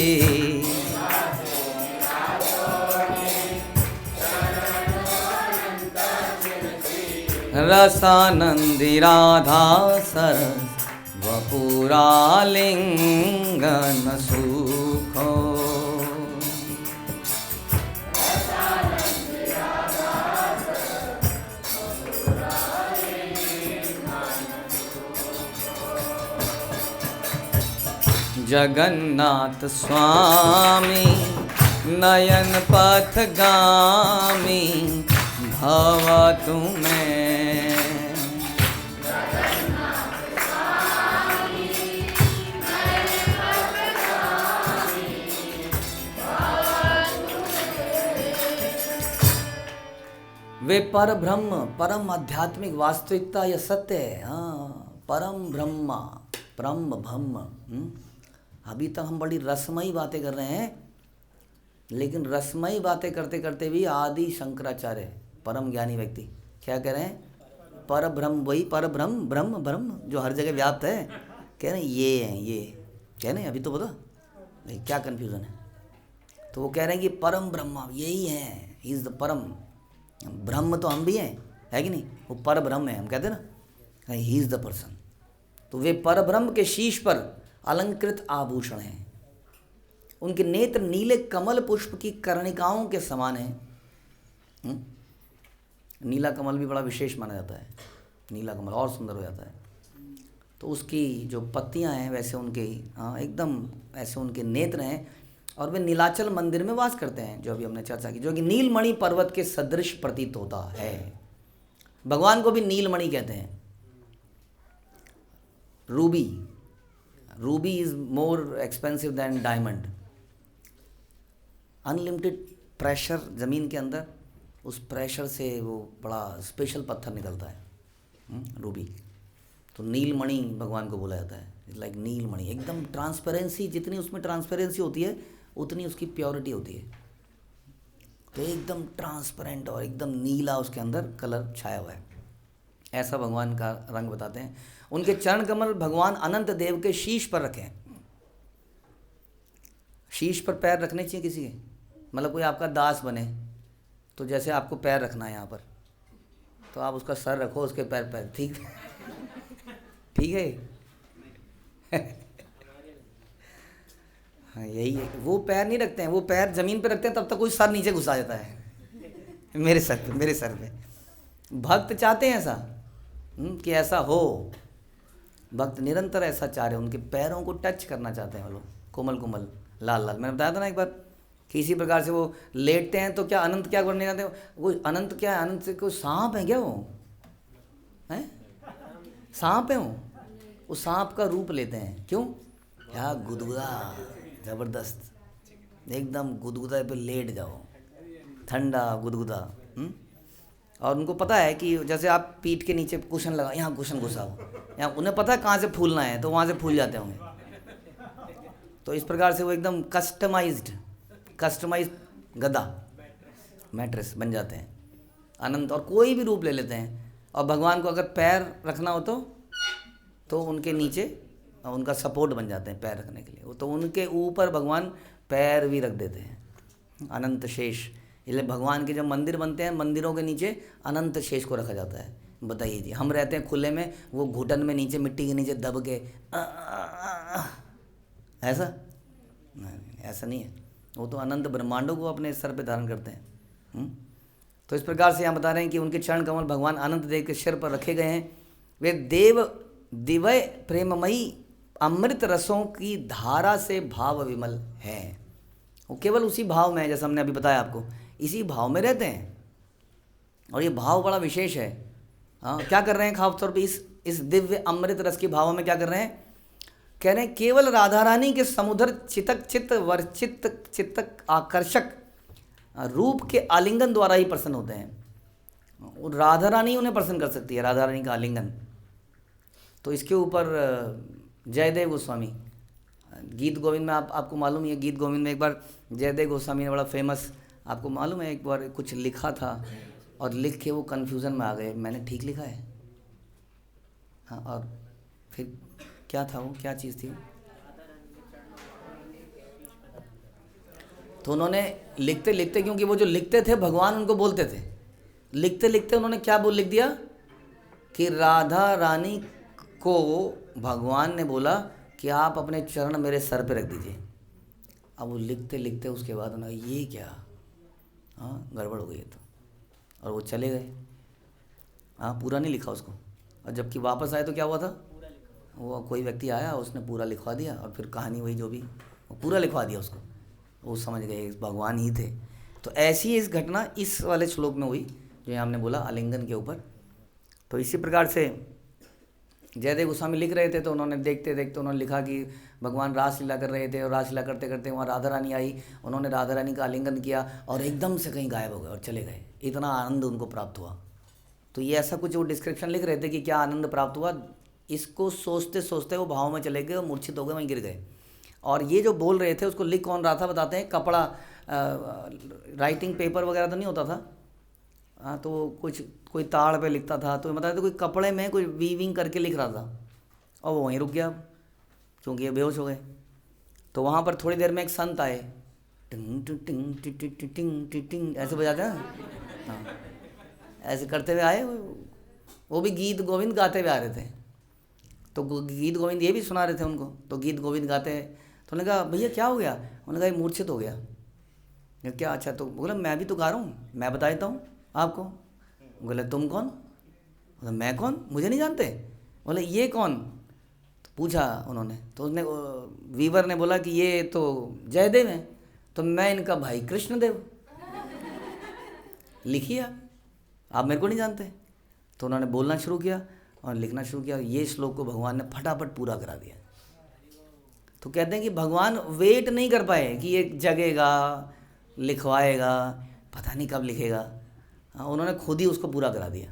रसानंदी राधा सरस वपुरा लिंगन सुखो, जगन्नाथ स्वामी नयन पथगामी भवतु में, वे पर ब्रह्म, परम आध्यात्मिक वास्तविकता यह सत्य है। हाँ, परम ब्रह्म, ब्रह्म ब्रह्म। अभी तक हम बड़ी रसमयी बातें कर रहे हैं, लेकिन रसमयी बातें करते करते भी आदि शंकराचार्य परम ज्ञानी व्यक्ति क्या कह रहे हैं? पर ब्रह्म, वही पर ब्रह्म, ब्रह्म ब्रह्म जो हर जगह व्याप्त है। कह रहे हैं ये है, ये कह रहे हैं। अभी तो बता क्या कन्फ्यूज़न है? तो वो कह रहे हैं कि परम ब्रह्म यही है, ही इज़ द परम ब्रह्म। तो हम भी हैं, है कि नहीं? वो पर ब्रह्म है, हम कहते हैं ना, ही इज़ द पर्सन। तो वे पर ब्रह्म के शीश पर अलंकृत आभूषण हैं। उनके नेत्र नीले कमल पुष्प की कर्णिकाओं के समान हैं। नीला कमल भी बड़ा विशेष माना जाता है, नीला कमल और सुंदर हो जाता है। तो उसकी जो पत्तियां हैं वैसे उनके, हाँ एकदम ऐसे उनके नेत्र हैं। और वे नीलाचल मंदिर में वास करते हैं, जो अभी हमने चर्चा की, जो कि नीलमणि पर्वत के सदृश प्रतीत होता है। भगवान को भी नीलमणि कहते हैं। Ruby is more expensive than diamond. Unlimited pressure ज़मीन के अंदर, उस प्रेशर से वो बड़ा स्पेशल पत्थर निकलता है, रूबी। तो नीलमणि भगवान को बोला जाता है। इट्स लाइक नीलमणि, एकदम ट्रांसपेरेंसी, जितनी उसमें ट्रांसपेरेंसी होती है उतनी उसकी प्योरिटी होती है। तो एकदम ट्रांसपेरेंट और एकदम नीला उसके अंदर कलर छाया हुआ है, ऐसा भगवान का रंग बताते हैं। उनके चरण कमल भगवान अनंत देव के शीश पर रखे हैं। शीश पर पैर रखने चाहिए किसी के, मतलब कोई आपका दास बने तो जैसे आपको पैर रखना है यहाँ पर, तो आप उसका सर रखो, उसके पैर, ठीक ठीक है। हाँ यही है। वो पैर नहीं रखते हैं, वो पैर ज़मीन पे रखते हैं, तब तक कोई सर नीचे घुसा जाता है मेरे सर पे। भक्त चाहते हैं ऐसा कि ऐसा हो, भक्त निरंतर ऐसा चाह रहे हैं, उनके पैरों को टच करना चाहते हैं वो लोग, कोमल कोमल लाल लाल। मैंने बताया था ना एक बार, कि इसी प्रकार से वो लेटते हैं तो क्या अनंत क्या करने जाते हैं? वो अनंत क्या है? अनंत से कोई सांप है क्या? वो है सांप है वो सांप का रूप लेते हैं। क्यों? क्या गुदगुदा, जबरदस्त, एकदम गुदगुदा पे लेट जाओ, ठंडा गुदगुदा। और उनको पता है कि जैसे आप पीठ के नीचे कुशन लगा, यहाँ कुशन घुसाओ, यहाँ उन्हें पता है कहाँ से फूलना है, तो वहाँ से फूल जाते होंगे। तो इस प्रकार से वो एकदम कस्टमाइज्ड गदा, मैट्रेस बन जाते हैं अनंत। और कोई भी रूप ले लेते हैं। और भगवान को अगर पैर रखना हो तो उनके नीचे उनका सपोर्ट बन जाते हैं पैर रखने के लिए। तो उनके ऊपर भगवान पैर भी रख देते हैं, अनंत शेष। इसलिए भगवान के जब मंदिर बनते हैं, मंदिरों के नीचे अनंत शेष को रखा जाता है। बताइए जी, हम रहते हैं खुले में, वो घुटन में नीचे मिट्टी के नीचे दब के ऐसा नहीं, ऐसा नहीं है। वो तो अनंत ब्रह्मांडों को अपने सर पे धारण करते हैं। तो इस प्रकार से यहाँ बता रहे हैं कि उनके चरण कमल भगवान अनंत देव के सिर पर रखे गए हैं। वे देव दिव्य प्रेममयी अमृत रसों की धारा से भाव विमल हैं। वो केवल उसी भाव में है, जैसा हमने अभी बताया आपको, इसी भाव में रहते हैं। और ये भाव बड़ा विशेष है। हाँ, क्या कर रहे हैं खास तौर पे इस दिव्य अमृत रस के भाव में क्या कर रहे हैं? कह रहे हैं केवल राधा रानी के समुद्र चित्तक आकर्षक रूप के आलिंगन द्वारा ही प्रसन्न होते हैं। और राधा रानी उन्हें प्रसन्न कर सकती है, राधा रानी का आलिंगन। तो इसके ऊपर जयदेव गोस्वामी गीत गोविंद में आपको मालूम है, गीत गोविंद में एक बार जयदेव गोस्वामी ने बड़ा फेमस, आपको मालूम है, एक बार कुछ लिखा था और लिख के वो कन्फ्यूज़न में आ गए, मैंने ठीक लिखा है? हाँ, और फिर क्या था वो, क्या चीज़ थी? तो उन्होंने लिखते लिखते, क्योंकि वो जो लिखते थे भगवान उनको बोलते थे, लिखते लिखते उन्होंने क्या लिख दिया कि राधा रानी को भगवान ने बोला कि आप अपने चरण मेरे सर पे रख दीजिए। अब वो लिखते लिखते उसके बाद उन्होंने ये क्या, हाँ गड़बड़ हो गई है तो, और वो चले गए। हाँ, पूरा नहीं लिखा उसको। और जबकि वापस आए तो क्या हुआ था, वो कोई व्यक्ति आया, उसने पूरा लिखवा दिया, और फिर कहानी वही जो भी, वो पूरा लिखवा दिया उसको। वो समझ गए भगवान ही थे। तो ऐसी इस घटना इस वाले श्लोक में हुई जो यहाँ हमने बोला आलिंगन के ऊपर। तो इसी प्रकार से जयदेव गोस्वामी लिख रहे थे, तो उन्होंने देखते देखते उन्होंने लिखा कि भगवान रासलीला कर रहे थे, और रासलीला करते करते वहाँ राधा रानी आई, उन्होंने राधा रानी का आलिंगन किया और एकदम से कहीं गायब हो गए और चले गए। इतना आनंद उनको प्राप्त हुआ। तो ये ऐसा कुछ वो डिस्क्रिप्शन लिख रहे थे कि क्या आनंद प्राप्त हुआ। इसको सोचते सोचते वो भाव में चले गए और मूर्छित हो गए, वहीं गिर गए। और ये जो बोल रहे थे उसको लिख कौन रहा था बताते हैं? कपड़ा, राइटिंग पेपर वगैरह तो नहीं होता था। हाँ, तो कुछ कोई ताड़ पे लिखता था, तो बताते थे कोई कपड़े में कोई वीविंग करके लिख रहा था, और वो वहीं रुक गया क्योंकि ये बेहोश हो गए। तो वहाँ पर थोड़ी देर में एक संत आए, टिंग टिंग टिंग टिंग टिंग टिंग टिंग टिंग ऐसे बजाते हैं। हाँ, ऐसे करते हुए आए, वो भी गीत गोविंद गाते हुए आ रहे थे। तो गीत गोविंद ये भी सुना रहे थे उनको। तो गीत गोविंद गाते हैं, तो उन्होंने कहा भैया क्या हो गया? उन्होंने कहा ये मूर्छित हो गया। क्या? अच्छा। तो बोला मैं भी तो गा रहा हूँ, मैं बता देता हूँ आपको। बोले तुम कौन? बोला मैं कौन, मुझे नहीं जानते? बोले ये कौन? तो पूछा उन्होंने, तो उसने वीवर ने बोला कि ये तो जयदेव हैं, तो मैं इनका भाई कृष्णदेव। लिखिए आप मेरे को नहीं जानते। तो उन्होंने बोलना शुरू किया और लिखना शुरू किया। ये श्लोक को भगवान ने फटाफट पूरा करा दिया। तो कहते हैं कि भगवान वेट नहीं कर पाए कि ये जगेगा, लिखवाएगा, पता नहीं कब लिखेगा। उन्होंने खुद ही उसको पूरा करा दिया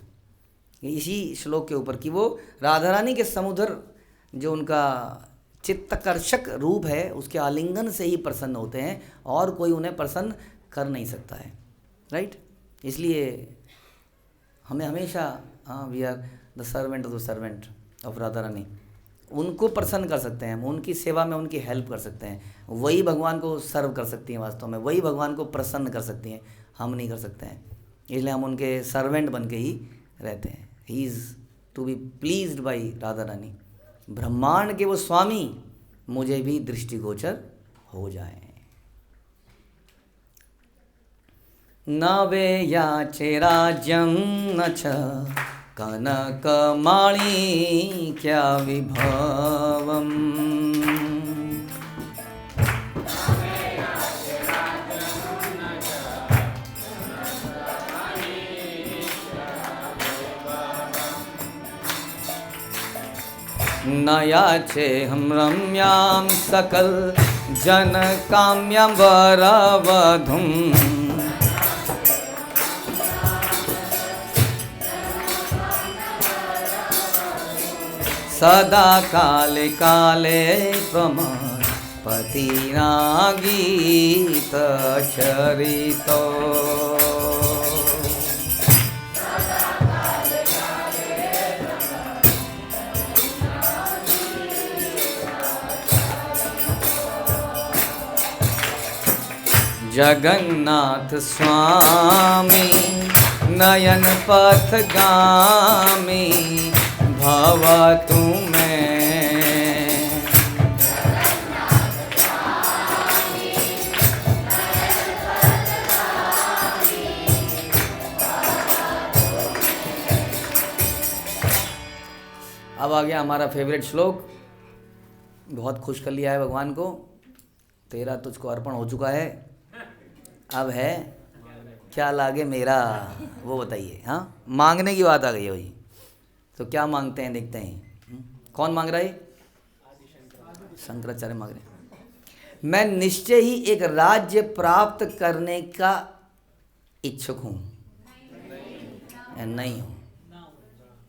इसी श्लोक के ऊपर कि वो राधा रानी के समुद्र जो उनका चित्तकर्षक रूप है उसके आलिंगन से ही प्रसन्न होते हैं, और कोई उन्हें प्रसन्न कर नहीं सकता है। राइट? इसलिए हमें हमेशा, we are the servant of the servant of Radha Rani, उनको प्रसन्न कर सकते हैं हम, उनकी सेवा में उनकी हेल्प कर सकते हैं। वही भगवान को सर्व कर सकती हैं, वास्तव में वही भगवान को प्रसन्न कर सकती हैं, हम नहीं कर सकते हैं। इसलिए हम उनके सर्वेंट बन के ही रहते हैं। He is to be pleased by Radha Rani. ब्रह्मांड के वो स्वामी मुझे भी दृष्टिगोचर हो जाए। न वे याचे राज्यं न च कनकमाणि क्या विभवम्। न याचेऽहं रम्यां सकल जन काम्यां वरवधूम् सदा काले काले प्रमपतिना गीत चरितो जगन्नाथ स्वामी नयन पथगामी भवतु मे अब आ गया हमारा फेवरेट श्लोक। बहुत खुश कर लिया है भगवान को, तेरा तुझको अर्पण हो चुका है, अब है क्या लागे मेरा, वो बताइए। हाँ, मांगने की बात आ गई है भाई। तो क्या मांगते हैं देखते हैं। कौन मांग रहा है? शंकराचार्य मांग रहे हैं। मैं निश्चय ही एक राज्य प्राप्त करने का इच्छुक हूँ। नहीं हूँ,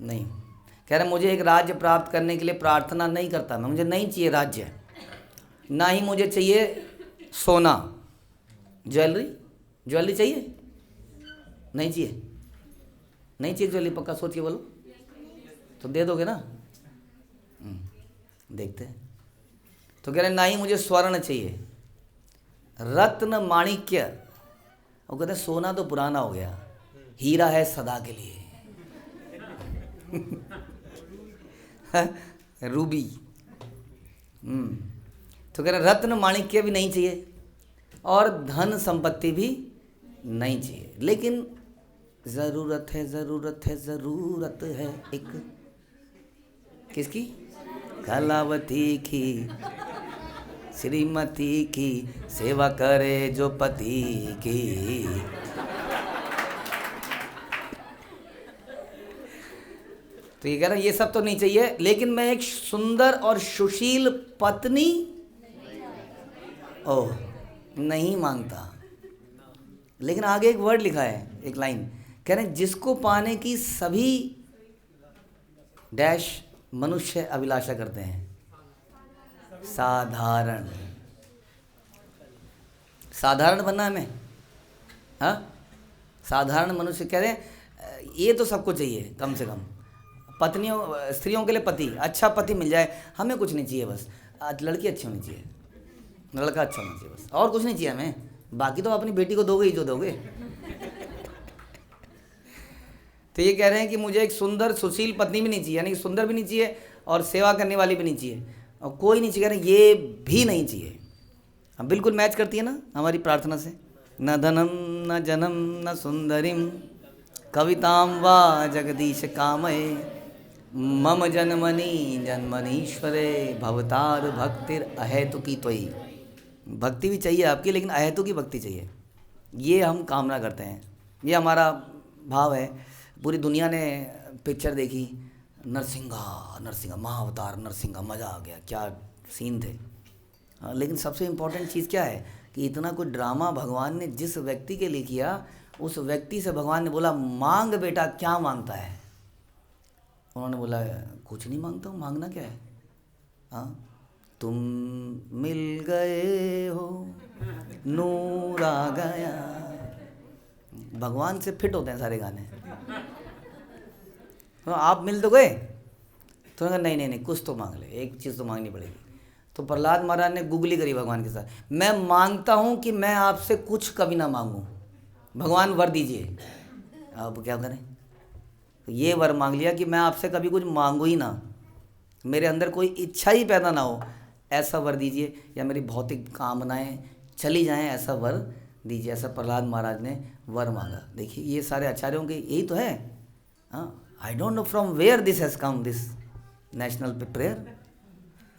नहीं हूँ। कह रहे मुझे एक राज्य प्राप्त करने के लिए प्रार्थना नहीं करता मैं, मुझे नहीं चाहिए राज्य, ना ही मुझे चाहिए सोना, ज्वेलरी चाहिए, नहीं चाहिए, नहीं चाहिए ज्वेलरी। पक्का सोच के बोलो तो दे दोगे ना। देखते हैं। तो कह रहे ना ही मुझे स्वर्ण चाहिए, रत्न माणिक्य। वो कहते हैं सोना तो पुराना हो गया, हीरा है सदा के लिए। रूबी। तो कह रहे रत्न माणिक्य भी नहीं चाहिए और धन संपत्ति भी नहीं चाहिए, लेकिन ज़रूरत है एक किसकी? कलावती की, श्रीमती की सेवा करे जो पति की। तो ये कह रहा है ये सब तो नहीं चाहिए, लेकिन मैं एक सुंदर और सुशील पत्नी ओह नहीं मांगता। लेकिन आगे एक वर्ड लिखा है, एक लाइन कह रहे हैं जिसको पाने की सभी डैश मनुष्य अभिलाषा करते हैं। साधारण बनना है हमें। हाँ, साधारण मनुष्य कह रहे हैं ये तो सबको चाहिए, कम से कम पत्नियों स्त्रियों के लिए पति, अच्छा पति मिल जाए, हमें कुछ नहीं चाहिए, बस लड़की अच्छी होनी चाहिए, लड़का अच्छा होना चाहिए, बस और कुछ नहीं चाहिए हमें। बाकी तो अपनी बेटी को दोगे ही जो दोगे। तो ये कह रहे हैं कि मुझे एक सुंदर सुशील पत्नी भी नहीं चाहिए, यानी कि सुंदर भी नहीं चाहिए और सेवा करने वाली भी नहीं चाहिए, और कोई नहीं चाहिए, ये भी नहीं चाहिए। अब बिल्कुल मैच करती है ना हमारी प्रार्थना से। न धनम न जनम न सुंदरीम कविताम वा जगदीश कामये मम जन्मनि जन्मनीश्वरे भवतार भक्तिर अहेतुकी त्वयि। भक्ति भी चाहिए आपकी, लेकिन अहेतुकी भक्ति चाहिए, ये हम कामना करते हैं, ये हमारा भाव है। पूरी दुनिया ने पिक्चर देखी, नरसिंहा महाअवतार नरसिंहा, मज़ा आ गया, क्या सीन थे। लेकिन सबसे इम्पोर्टेंट चीज़ क्या है कि इतना कोई ड्रामा भगवान ने जिस व्यक्ति के लिए किया, उस व्यक्ति से भगवान ने बोला मांग बेटा, क्या मांगता है? उन्होंने बोला कुछ नहीं मांगता हूँ, मांगना क्या है? हाँ, तुम मिल गए हो, नूर आ गया। भगवान से फिट होते हैं सारे गाने। तो आप मिल तो गए, तो उन्होंने कहा नहीं, कुछ तो मांग ले, एक चीज़ तो मांगनी पड़ेगी। तो प्रहलाद महाराज ने गुगली करी भगवान के साथ, मैं मांगता हूँ कि मैं आपसे कुछ कभी ना मांगूँ, भगवान वर दीजिए। अब क्या करें? तो ये वर मांग लिया कि मैं आपसे कभी कुछ मांगू ही ना, मेरे अंदर कोई इच्छा ही पैदा ना हो, ऐसा वर दीजिए, या मेरी भौतिक कामनाएं चली जाएं, ऐसा वर दीजिए। ऐसा प्रहलाद महाराज ने वर मांगा। देखिए ये सारे आचार्यों के यही तो है। हाँ, I don't know from where this has come, this national prayer.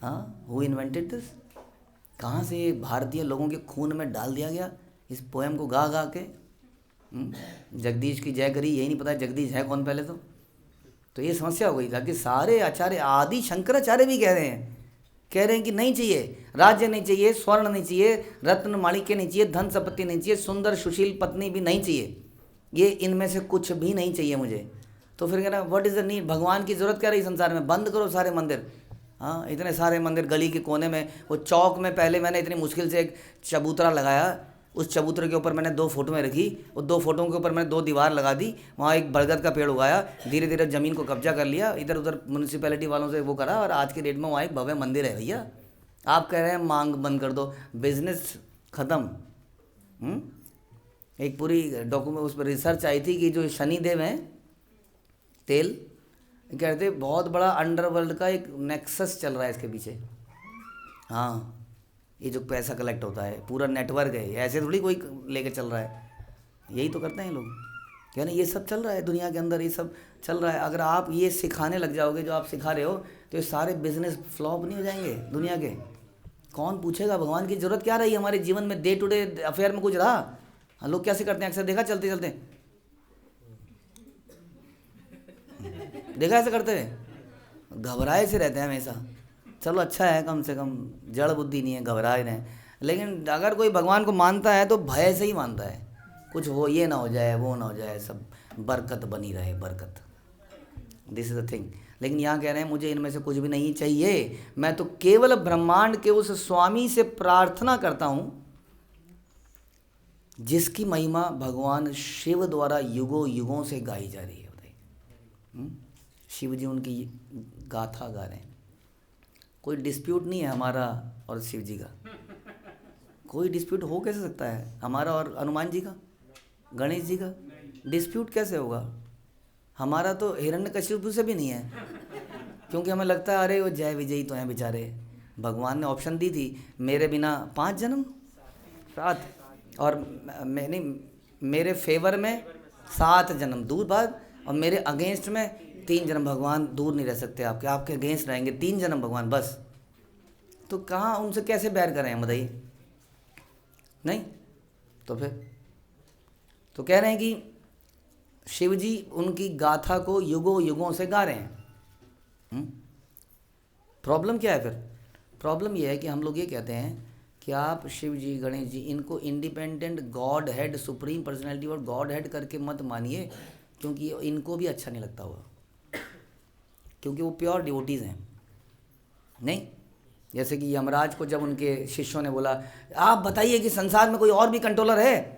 हाँ, हु इन्वेंटेड दिस? कहाँ से ये भारतीय लोगों के खून में डाल दिया गया इस पोएम को गा गा के। जगदीश की जय करी, यही नहीं पता जगदीश है कौन पहले तो तो ये समस्या हो गई। ताकि सारे आचार्य, आदि शंकराचार्य भी कह रहे हैं कि नहीं चाहिए, राज्य नहीं चाहिए, स्वर्ण नहीं चाहिए, रत्न माणिक्य नहीं चाहिए, धन संपत्ति नहीं चाहिए, सुंदर सुशील पत्नी भी नहीं चाहिए, ये इनमें से कुछ भी नहीं चाहिए मुझे। तो फिर कह रहा व्हाट इज़ द नीड, भगवान की ज़रूरत क्या रही संसार में, बंद करो सारे मंदिर। हाँ, इतने सारे मंदिर गली के कोने में, वो चौक में पहले मैंने इतनी मुश्किल से एक चबूतरा लगाया, उस चबूतरे के ऊपर मैंने 2 फोटोएं रखी, और 2 फोटों के ऊपर मैंने 2 दीवार लगा दी, वहाँ एक बरगद का पेड़ उगाया, धीरे धीरे ज़मीन को कब्जा कर लिया, इधर उधर म्यूनसिपैलिटी वालों से वो करा, और आज के डेट में वहाँ एक भव्य मंदिर है। भैया आप कह रहे हैं मांग बंद कर दो, बिजनेस ख़त्म। एक पूरी डॉक्यूमेंट उस पर रिसर्च आई थी कि जो शनिदेव हैं तेल, कहते बहुत बड़ा अंडरवर्ल्ड का एक नेक्सस चल रहा है इसके पीछे। हाँ, ये जो पैसा कलेक्ट होता है, पूरा नेटवर्क है, ऐसे थोड़ी कोई लेके चल रहा है, यही तो करते हैं लोग। यानी ये सब चल रहा है दुनिया के अंदर, ये सब चल रहा है। अगर आप ये सिखाने लग जाओगे जो आप सिखा रहे हो, तो ये सारे बिजनेस फ्लॉप नहीं हो जाएंगे दुनिया के। कौन पूछेगा भगवान की ज़रूरत क्या रही हमारे जीवन में, डे टू डे अफेयर में कुछ रहा? हाँ, लोग कैसे करते हैं, अक्सर देखा चलते चलते, देखा ऐसे करते हुए, घबराए से रहते हैं हमेशा। चलो अच्छा है, कम से कम जड़ बुद्धि नहीं है, घबराए रहें। लेकिन अगर कोई भगवान को मानता है तो भय से ही मानता है, कुछ हो, ये ना हो जाए, वो ना हो जाए, सब बरकत बनी रहे, बरकत। This is the thing. लेकिन यहाँ कह रहे हैं मुझे इनमें से कुछ भी नहीं चाहिए, मैं तो केवल ब्रह्मांड के उस स्वामी से प्रार्थना करता हूँ जिसकी महिमा भगवान शिव द्वारा युगों युगों से गाई जा रही है। बताइए, शिव जी उनकी गाथा गा रहे हैं। कोई डिस्प्यूट नहीं है हमारा और शिव जी का, कोई डिस्प्यूट हो कैसे सकता है हमारा और हनुमान जी का, गणेश जी का? डिस्प्यूट कैसे होगा? हमारा तो हिरण्यकशिपु से भी नहीं है, क्योंकि हमें लगता है अरे वो जय विजयी तो हैं बेचारे। भगवान ने ऑप्शन दी थी, मेरे बिना 5 जन्म 7, और मैंने मेरे फेवर में 7 जन्म दूर बाद, और मेरे अगेंस्ट में 3 जन्म। भगवान दूर नहीं रह सकते आपके, आपके अगेंस्ट रहेंगे 3 जन्म भगवान बस। तो कहाँ उनसे कैसे बैर करें हम, बताइए? नहीं तो फिर तो कह रहे हैं कि शिव जी उनकी गाथा को युगों युगों से गा रहे हैं। प्रॉब्लम क्या है फिर? प्रॉब्लम यह है कि हम लोग ये कहते हैं कि आप शिव जी, गणेश जी, इनको independent God head, supreme personality और गॉड हेड करके मत मानिए, क्योंकि इनको भी अच्छा नहीं लगता होगा, क्योंकि वो प्योर डिवोटीज़ हैं। नहीं, जैसे कि यमराज को जब उनके शिष्यों ने बोला आप बताइए कि संसार में कोई और भी कंट्रोलर है,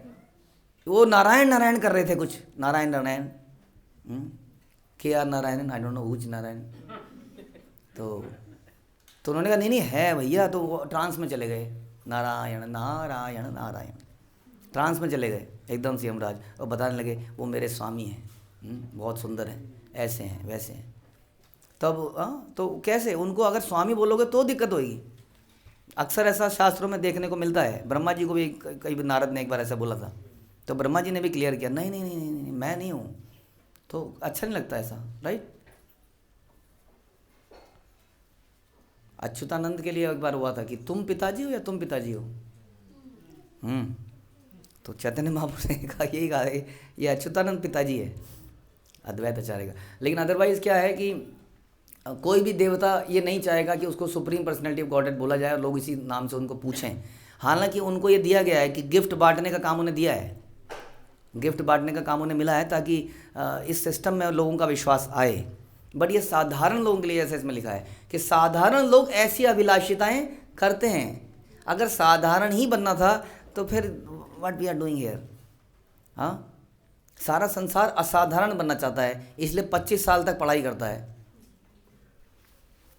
वो नारायण नारायण कर रहे थे, कुछ Narayan Narayan, KR Narayan, I don't know whose Narayan. तो उन्होंने कहा नहीं नहीं है भैया, तो वो ट्रांस में चले गए, नारायण नारायण नारायण, ट्रांस में चले गए एकदम से यमराज, और बताने लगे वो मेरे स्वामी हैं, बहुत सुंदर हैं, ऐसे हैं वैसे हैं। तब तो कैसे उनको अगर स्वामी बोलोगे तो दिक्कत होगी। अक्सर ऐसा शास्त्रों में देखने को मिलता है। ब्रह्मा जी को भी कई नारद ने एक बार ऐसा बोला था, तो ब्रह्मा जी ने भी क्लियर किया नहीं नहीं नहीं नहीं, नहीं मैं नहीं हूँ। तो अच्छा नहीं लगता ऐसा, राइट? अच्युतानंद के लिए एक बार हुआ था कि तुम पिताजी हो या तुम पिताजी हो। तो चैतन्य महाप्रभु ने कहा यही कहा है, ये अच्युतानंद पिताजी है अद्वैत आचार्य का। लेकिन अदरवाइज क्या है कि कोई भी देवता ये नहीं चाहेगा कि उसको सुप्रीम पर्सनैलिटी ऑफ गॉडहेड बोला जाए और लोग इसी नाम से उनको पूछें। हालांकि उनको ये दिया गया है कि गिफ्ट बांटने का काम उन्हें दिया है, गिफ्ट बांटने का काम उन्हें मिला है, ताकि इस सिस्टम में लोगों का विश्वास आए। बट ये साधारण लोगों के लिए, ऐसा इसमें लिखा है कि साधारण लोग ऐसी अभिलाषिताएं करते हैं। अगर साधारण ही बनना था तो फिर what we are doing here. हाँ, सारा संसार असाधारण बनना चाहता है, इसलिए 25 साल तक पढ़ाई करता है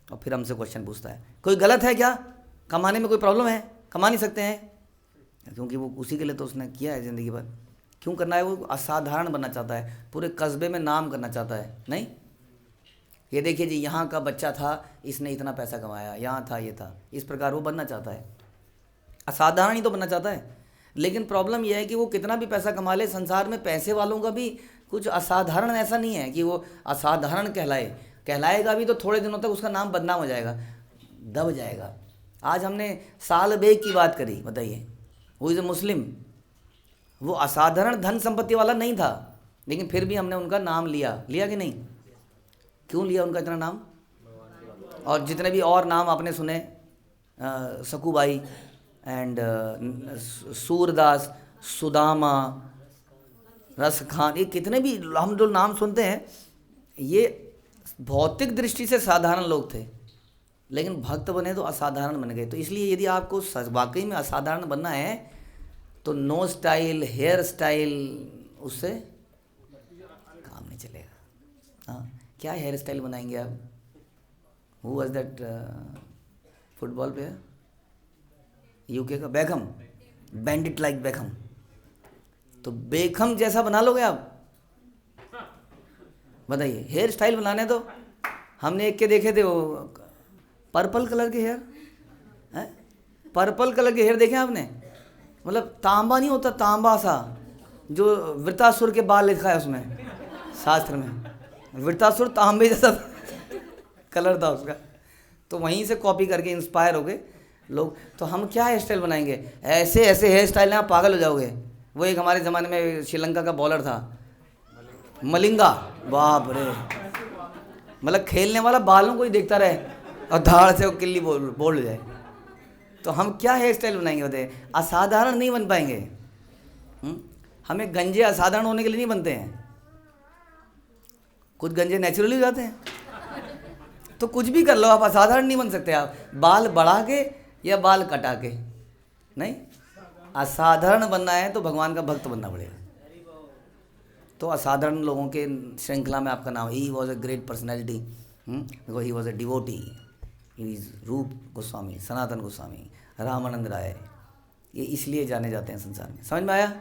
और फिर हमसे क्वेश्चन पूछता है कोई गलत है क्या, कमाने में कोई प्रॉब्लम है, कमा नहीं सकते हैं? क्योंकि वो उसी के लिए तो उसने किया है ज़िंदगी भर। क्यों करना है? वो असाधारण बनना चाहता है, पूरे कस्बे में नाम करना चाहता है। नहीं, ये देखिए जी यहाँ का बच्चा था, इसने इतना पैसा कमाया, यहाँ था, ये था, इस प्रकार वो बनना चाहता है। असाधारण ही तो बनना चाहता है। लेकिन प्रॉब्लम यह है कि वो कितना भी पैसा कमा ले, संसार में पैसे वालों का भी कुछ असाधारण ऐसा नहीं है कि वो असाधारण कहलाएगा भी तो थोड़े दिनों तक उसका नाम बदनाम हो जाएगा, दब जाएगा। आज हमने साल बेग की बात करी, बताइए, वो इज़ ए मुस्लिम, वो असाधारण धन संपत्ति वाला नहीं था, लेकिन फिर भी हमने उनका नाम लिया कि नहीं? क्यों लिया उनका इतना नाम? और जितने भी और नाम आपने सुने, सकूबाई एंड सूरदास, सुदामा, रसखान, ये कितने भी हम जो नाम सुनते हैं, ये भौतिक दृष्टि से साधारण लोग थे, लेकिन भक्त बने तो असाधारण बन गए। तो इसलिए यदि आपको वाकई में असाधारण बनना है तो नो स्टाइल, हेयर स्टाइल, उससे काम नहीं चलेगा। हाँ, क्या हेयर स्टाइल बनाएंगे आप? Who was that football player UK का? Beckham, bend it like Beckham. तो बेकहम जैसा बना लोगे आप? बताइए, हेयर स्टाइल बनाने तो हमने एक के देखे थे, वो पर्पल कलर के हेयर हैं, पर्पल कलर के हेयर देखे आपने? मतलब तांबा नहीं होता, तांबा सा, जो वृतासुर के बाल लिखा है उसमें शास्त्र में, वृतासुर तांबे जैसा कलर था उसका। तो वहीं से कॉपी करके इंस्पायर हो गए लोग। तो हम क्या हेयर स्टाइल बनाएंगे? ऐसे ऐसे हेयर स्टाइल में आप पागल हो जाओगे। वो एक हमारे ज़माने में श्रीलंका का बॉलर था, मलिंगा, बाप रे, मतलब खेलने वाला बालों को ही देखता रहे और धाड़ से वो किल्ली बोल जाए। तो हम क्या हेयर स्टाइल बनाएंगे? बताइए, असाधारण नहीं बन पाएंगे। हमें गंजे असाधारण होने के लिए नहीं बनते हैं, कुछ गंजे नेचुरली हो जाते हैं। तो कुछ भी कर लो, आप असाधारण नहीं बन सकते। आप बाल बढ़ा के या बाल कटा के नहीं, असाधारण बनना है तो भगवान का भक्त बनना पड़ेगा। तो असाधारण लोगों के श्रृंखला में आपका नाम, he was a great personality, because he was a devotee, he is रूप गोस्वामी, सनातन गोस्वामी, रामानंद राय, ये इसलिए जाने जाते हैं संसार में। समझ में आया?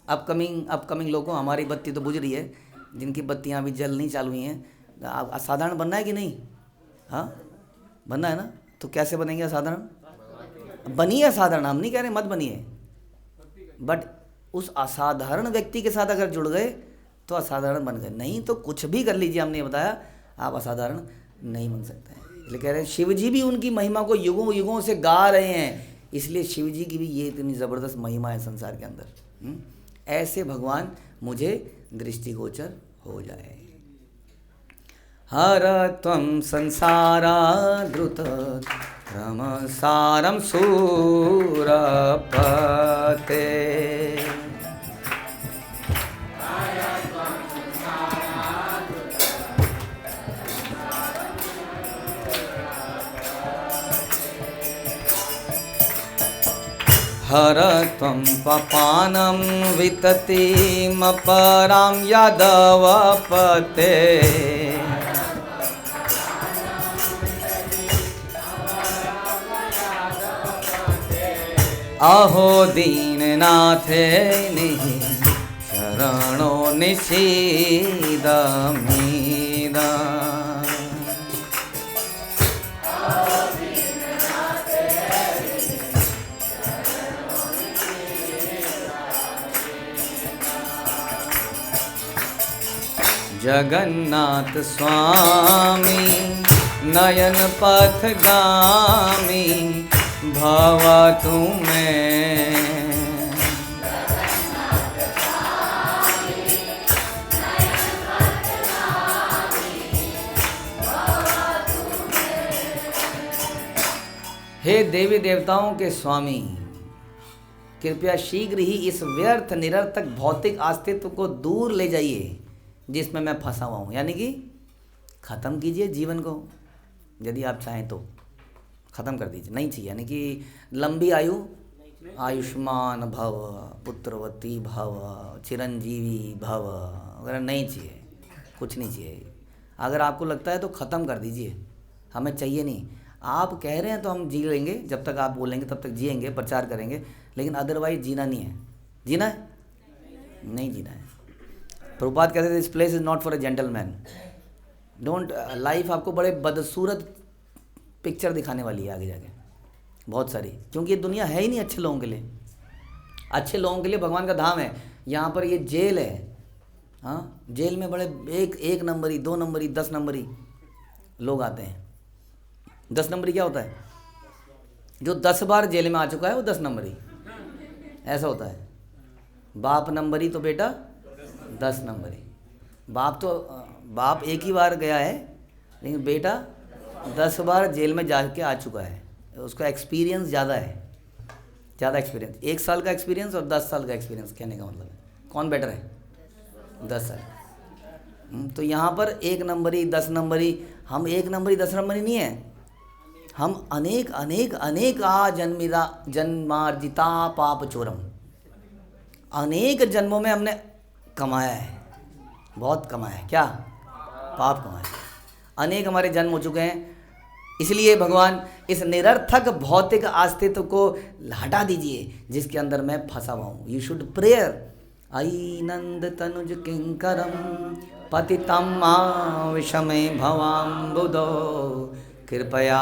अपकमिंग लोगों, हमारी बत्ती तो बुझ रही है, जिनकी बत्तियां अभी जल नहीं चालू हुई हैं। आप असाधारण बनना है कि नहीं? हाँ, बनना है ना? तो कैसे बनेंगे असाधारण? बनिए असाधारण, हम नहीं कह रहे मत बनिए, बट उस असाधारण व्यक्ति के साथ अगर जुड़ गए तो असाधारण बन गए, नहीं तो कुछ भी कर लीजिए, हमने बताया आप असाधारण नहीं बन सकते हैं। इसलिए कह रहे हैं शिव जी भी उनकी महिमा को युगों युगों से गा रहे हैं, इसलिए शिव जी की भी ये इतनी ज़बरदस्त महिमा है संसार के अंदर। ऐसे भगवान मुझे दृष्टिगोचर हो जाए। हर त्वं संसारा द्रुत रमसारम सूरपते, हर त्वं पपानं विततिमपरां यादवपते, अहो दीननाथे निहि शरणो निषीदमीदा। जगन्नाथ स्वामी नयन पथगामी भवतु मे, हे देवी देवताओं के स्वामी, कृपया शीघ्र ही इस व्यर्थ निरर्थक भौतिक अस्तित्व को दूर ले जाइए जिसमें मैं फंसा हुआ हूँ। यानी कि ख़त्म कीजिए जीवन को, यदि आप चाहें तो ख़त्म कर दीजिए, नहीं चाहिए। यानी कि लंबी आयु, आयुष्मान भव, पुत्रवती भव, चिरंजीवी भव वगैरह नहीं चाहिए, कुछ नहीं चाहिए। अगर आपको लगता है तो ख़त्म कर दीजिए, हमें चाहिए नहीं। आप कह रहे हैं तो हम जी लेंगे, जब तक आप बोलेंगे तब तक जिएंगे, प्रचार करेंगे, लेकिन अदरवाइज जीना नहीं है। जीना है? नहीं जीना है। प्रभुपाद कहते थे this place is not for a gentleman. Don't, life आपको बड़े बदसूरत पिक्चर दिखाने वाली है आगे जाके, बहुत सारी, क्योंकि ये दुनिया है ही नहीं अच्छे लोगों के लिए। अच्छे लोगों के लिए भगवान का धाम है। यहाँ पर ये जेल है। हाँ, जेल में बड़े एक नंबरी, 2 नंबरी, 10 नंबरी लोग आते हैं। 10 नंबरी क्या होता है? जो 10 बार जेल में आ चुका है वो 10 नंबरी, ऐसा होता है। बाप नंबरी तो बेटा 10 नंबरी। बाप एक ही बार गया है लेकिन बेटा 10 बार जेल में जाके आ चुका है, उसका एक्सपीरियंस ज़्यादा है, ज़्यादा एक्सपीरियंस। 1 साल का एक्सपीरियंस और 10 साल का एक्सपीरियंस, कहने का मतलब है कौन बेटर है? 10 साल। तो यहाँ पर 1 नंबरी 10 नंबरी, हम 1 नंबरी 10 नंबरी नहीं है, हम अनेक अनेक अनेक जन्मार्जिता पाप चोरम, अनेक जन्मों में हमने कमाया है, बहुत कमाया है, क्या पाप कमाया है, अनेक हमारे जन्म हो चुके हैं। इसलिए भगवान इस निरर्थक भौतिक अस्तित्व को हटा दीजिए जिसके अंदर मैं फंसा हुआ हूँ। यू शुड प्रेयर, आई नंद तनुज किंकरम पतितम विषमे भवाम्बुदो कृपया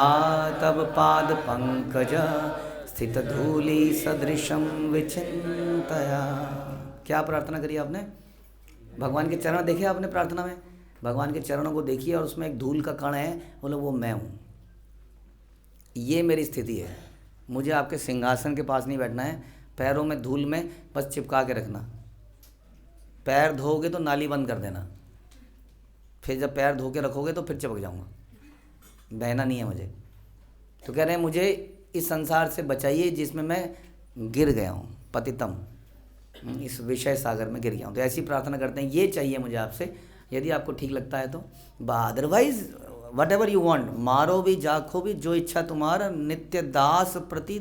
तब पाद पंकज स्थित धूलि सदृशम विचिंतया। क्या प्रार्थना करी आपने? भगवान के चरण देखे आपने प्रार्थना में? भगवान के चरणों को देखिए और उसमें एक धूल का कण है, बोले वो मैं हूँ। ये मेरी स्थिति है। मुझे आपके सिंहासन के पास नहीं बैठना है, पैरों में धूल में बस चिपका के रखना। पैर धोगे तो नाली बंद कर देना, फिर जब पैर धो के रखोगे तो फिर चिपक जाऊँगा, बहना नहीं है मुझे। तो कह रहे हैं मुझे इस संसार से बचाइए जिसमें मैं गिर गया हूँ, पतितम, इस विषय सागर में गिर गया हूँ। तो ऐसी प्रार्थना करते हैं, ये चाहिए मुझे आपसे, यदि आपको ठीक लगता है तो। Otherwise what ever you want, मारो भी जाखो भी, जो इच्छा तुम्हारा, नित्य दास प्रति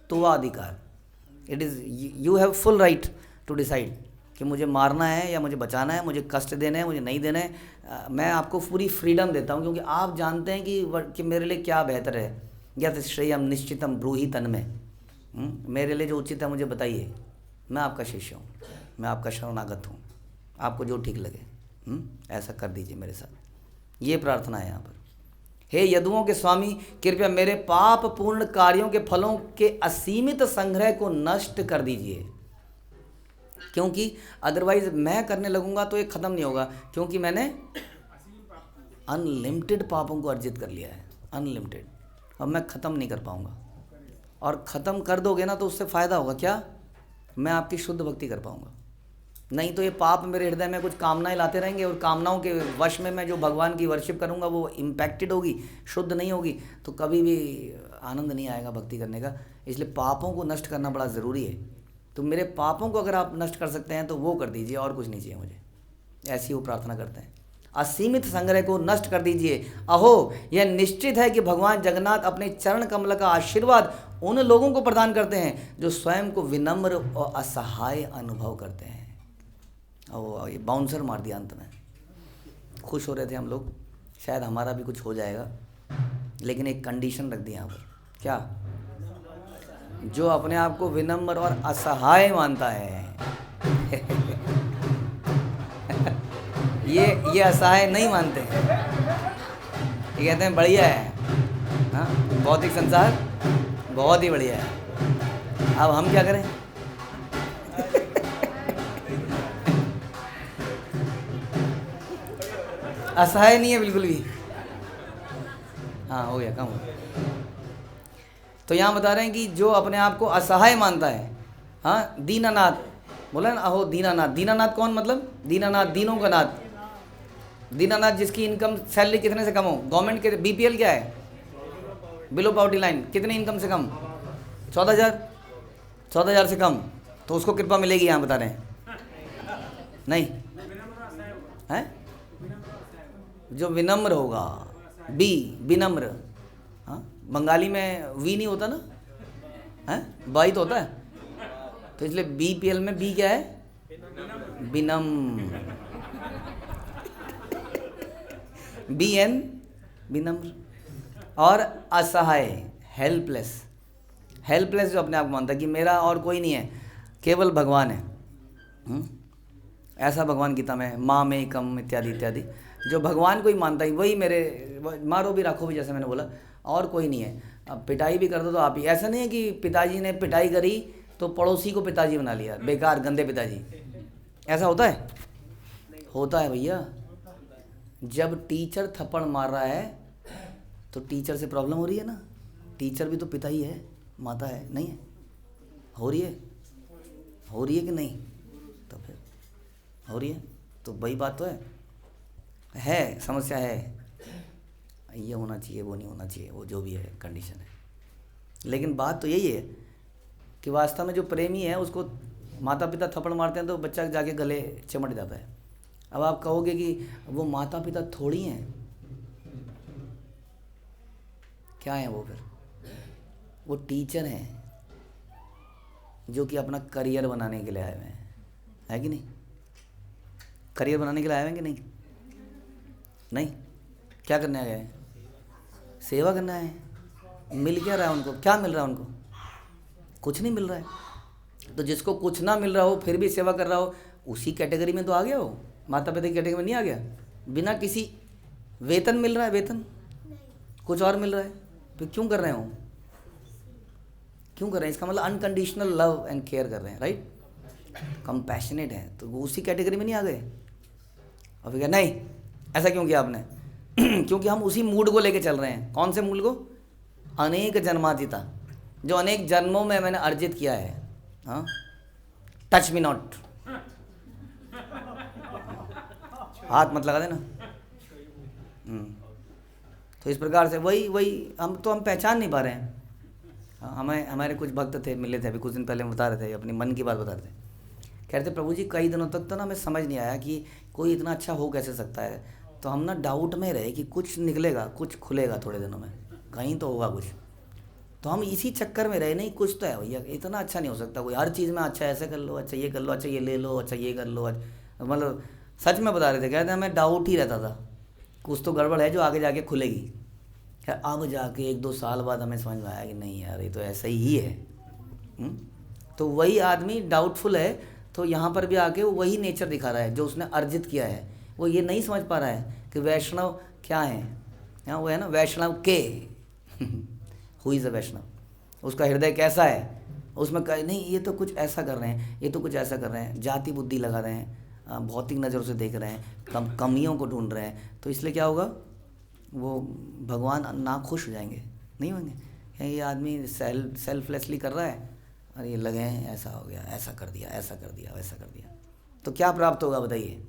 तुआ अधिकार। It is you have full right to decide कि मुझे मारना है या मुझे बचाना है, मुझे कष्ट देना है, मुझे नहीं देना है। मैं आपको पूरी फ्रीडम देता हूँ क्योंकि आप जानते हैं कि मेरे लिए क्या बेहतर है। यत श्रेयम निश्चितम ब्रूहि तन में, मेरे लिए जो उचित है मुझे बताइए। मैं आपका शिष्य हूँ, मैं आपका शरणागत हूँ, आपको जो ठीक लगे ऐसा कर दीजिए मेरे साथ। ये प्रार्थना है यहाँ पर। हे यदुओं के स्वामी, कृपया मेरे पाप पूर्ण कार्यों के फलों के असीमित संग्रह को नष्ट कर दीजिए, क्योंकि अदरवाइज मैं करने लगूंगा तो ये ख़त्म नहीं होगा, क्योंकि मैंने अनलिमिटेड पापों को अर्जित कर लिया है, अनलिमिटेड। अब मैं ख़त्म नहीं कर पाऊंगा, और ख़त्म कर दोगे ना तो उससे फ़ायदा होगा क्या? मैं आपकी शुद्ध भक्ति कर पाऊंगा। नहीं तो ये पाप मेरे हृदय में कुछ कामनाएं लाते रहेंगे, और कामनाओं के वश में मैं जो भगवान की वर्शिप करूंगा वो इम्पैक्टेड होगी, शुद्ध नहीं होगी, तो कभी भी आनंद नहीं आएगा भक्ति करने का। इसलिए पापों को नष्ट करना बड़ा ज़रूरी है। तो मेरे पापों को अगर आप नष्ट कर सकते हैं तो वो कर दीजिए, और कुछ नहीं चाहिए मुझे। ऐसी वो प्रार्थना करते हैं, असीमित संग्रह को नष्ट कर दीजिए। अहो, यह निश्चित है कि भगवान जगन्नाथ अपने चरण कमल का आशीर्वाद उन लोगों को प्रदान करते हैं जो स्वयं को विनम्र और असहाय अनुभव करते हैं। और ये बाउंसर मार दिया अंत में। खुश हो रहे थे हम लोग, शायद हमारा भी कुछ हो जाएगा, लेकिन एक कंडीशन रख दी यहाँ पर। क्या? जो अपने आप को विनम्र और असहाय मानता है ये असहाय नहीं मानते हैं, ये कहते हैं बढ़िया है, हाँ भौतिक संसार बहुत ही बढ़िया है। अब हम क्या करें? असहाय नहीं है बिल्कुल भी। हाँ हो गया, कम हो गया। तो यहाँ बता रहे हैं कि जो अपने आप को असहाय मानता है, हाँ दीनानाथ बोला ना, अहो दीनानाथ। दीनानाथ कौन? मतलब दीनानाथ, दीनों का नाथ। दीनानाथ जिसकी इनकम सैलरी कितने से कम हो? गवर्नमेंट के बीपीएल क्या है? Below poverty line. कितने इनकम से कम? 14,000। 14,000 से कम, तो उसको कृपा मिलेगी, यहाँ बता रहे हैं। नहीं है जो विनम्र होगा, विनम्र। हाँ बंगाली में वी नहीं होता ना, है बाई तो होता है, तो इसलिए बीपीएल में बी क्या है? विनम्र, BN विनम्र। और असहाय हेल्पलेस। हेल्पलेस जो अपने आप को मानता है कि मेरा और कोई नहीं है, केवल भगवान है। ऐसा भगवान गीता में माँ में कम इत्यादि इत्यादि। जो भगवान को ही मानता है वही मेरे, मारो भी राखो भी, जैसे मैंने बोला, और कोई नहीं है। अब पिटाई भी कर दो तो आप ही। ऐसा नहीं है कि पिताजी ने पिटाई करी तो पड़ोसी को पिताजी बना लिया, बेकार गंदे पिताजी। ऐसा होता है? होता है भैया। जब टीचर थप्पड़ मार रहा है तो टीचर से प्रॉब्लम हो रही है ना। टीचर भी तो पिता ही है, माता है, नहीं है? हो रही है? हो रही है कि नहीं? तो फिर हो रही है, तो वही बात तो है समस्या है। ये होना चाहिए, वो नहीं होना चाहिए, वो जो भी है कंडीशन है। लेकिन बात तो यही है कि वास्तव में जो प्रेमी है उसको माता पिता थप्पड़ मारते हैं तो बच्चा जाके गले चिमट जाता है। अब आप कहोगे कि वो माता पिता थोड़ी हैं, क्या हैं वो? फिर वो टीचर हैं जो कि अपना करियर बनाने के लिए आए हुए हैं, है कि नहीं? करियर बनाने के लिए आए हुए हैं कि नहीं? नहीं, क्या करने आए हैं? सेवा करना है। मिल क्या रहा है उनको? क्या मिल रहा है उनको? कुछ नहीं मिल रहा है। तो जिसको कुछ ना मिल रहा हो फिर भी सेवा कर रहा हो, उसी कैटेगरी में तो आ गया हो, माता पिता की कैटेगरी में नहीं आ गया? बिना किसी वेतन मिल रहा है, वेतन कुछ और मिल रहा है, फिर क्यों कर रहे हो? क्यों कर रहे हैं? इसका मतलब अनकंडीशनल लव एंड केयर कर रहे हैं, राइट? कंपैशनेट है, तो वो उसी कैटेगरी में नहीं आ गए? और फिर क्या नहीं, ऐसा क्यों किया आपने? क्योंकि हम उसी मूड को लेके चल रहे हैं। कौन से मूड को? अनेक जन्मातीता, जो अनेक जन्मों में मैंने अर्जित किया है। हाँ, टच मी नॉट, हाथ मत लगा देना। तो इस प्रकार से वही हम पहचान नहीं पा रहे हैं। हमें हमारे कुछ भक्त थे, मिले थे अभी कुछ दिन पहले, बता रहे थे, अपनी मन की बात बता रहे थे। कह रहे थे प्रभु जी कई दिनों तक तो ना हमें समझ नहीं आया कि कोई इतना अच्छा हो कैसे सकता है। तो हम ना डाउट में रहे कि कुछ निकलेगा, कुछ खुलेगा थोड़े दिनों में, कहीं तो होगा कुछ। तो हम इसी चक्कर में रहे, नहीं कुछ तो है भैया, इतना अच्छा नहीं हो सकता कोई, हर चीज़ में अच्छा ऐसे कर लो, अच्छा ये कर लो, अच्छा ये ले लो, अच्छा ये कर लो। मतलब सच में बता रहे थे, कहते हैं हमें डाउट ही रहता था कुछ तो गड़बड़ है जो आगे जाके खुलेगी। अब जाके 1-2 साल बाद हमें समझ में आया कि नहीं यार ये तो ऐसा ही है। तो वही आदमी डाउटफुल है, तो यहाँ पर भी आके वो वही नेचर दिखा रहा है जो उसने अर्जित किया है। वो ये नहीं समझ पा रहा है कि वैष्णव क्या है। यहाँ वो है ना वैष्णव के हु इज़ अ वैष्णव, उसका हृदय कैसा है, उसमें कहीं नहीं ये तो कुछ ऐसा कर रहे हैं, ये तो कुछ ऐसा कर रहे हैं, जाति बुद्धि लगा रहे हैं, भौतिक नज़रों से देख रहे हैं, कमियों को ढूंढ रहे हैं। तो इसलिए क्या होगा, वो भगवान ना खुश हो जाएंगे, नहीं होंगे। ये आदमी सेल्फलेसली कर रहा है और ये लगे हैं ऐसा हो गया, ऐसा कर दिया, ऐसा कर दिया, वैसा कर दिया। तो क्या प्राप्त होगा बताइए?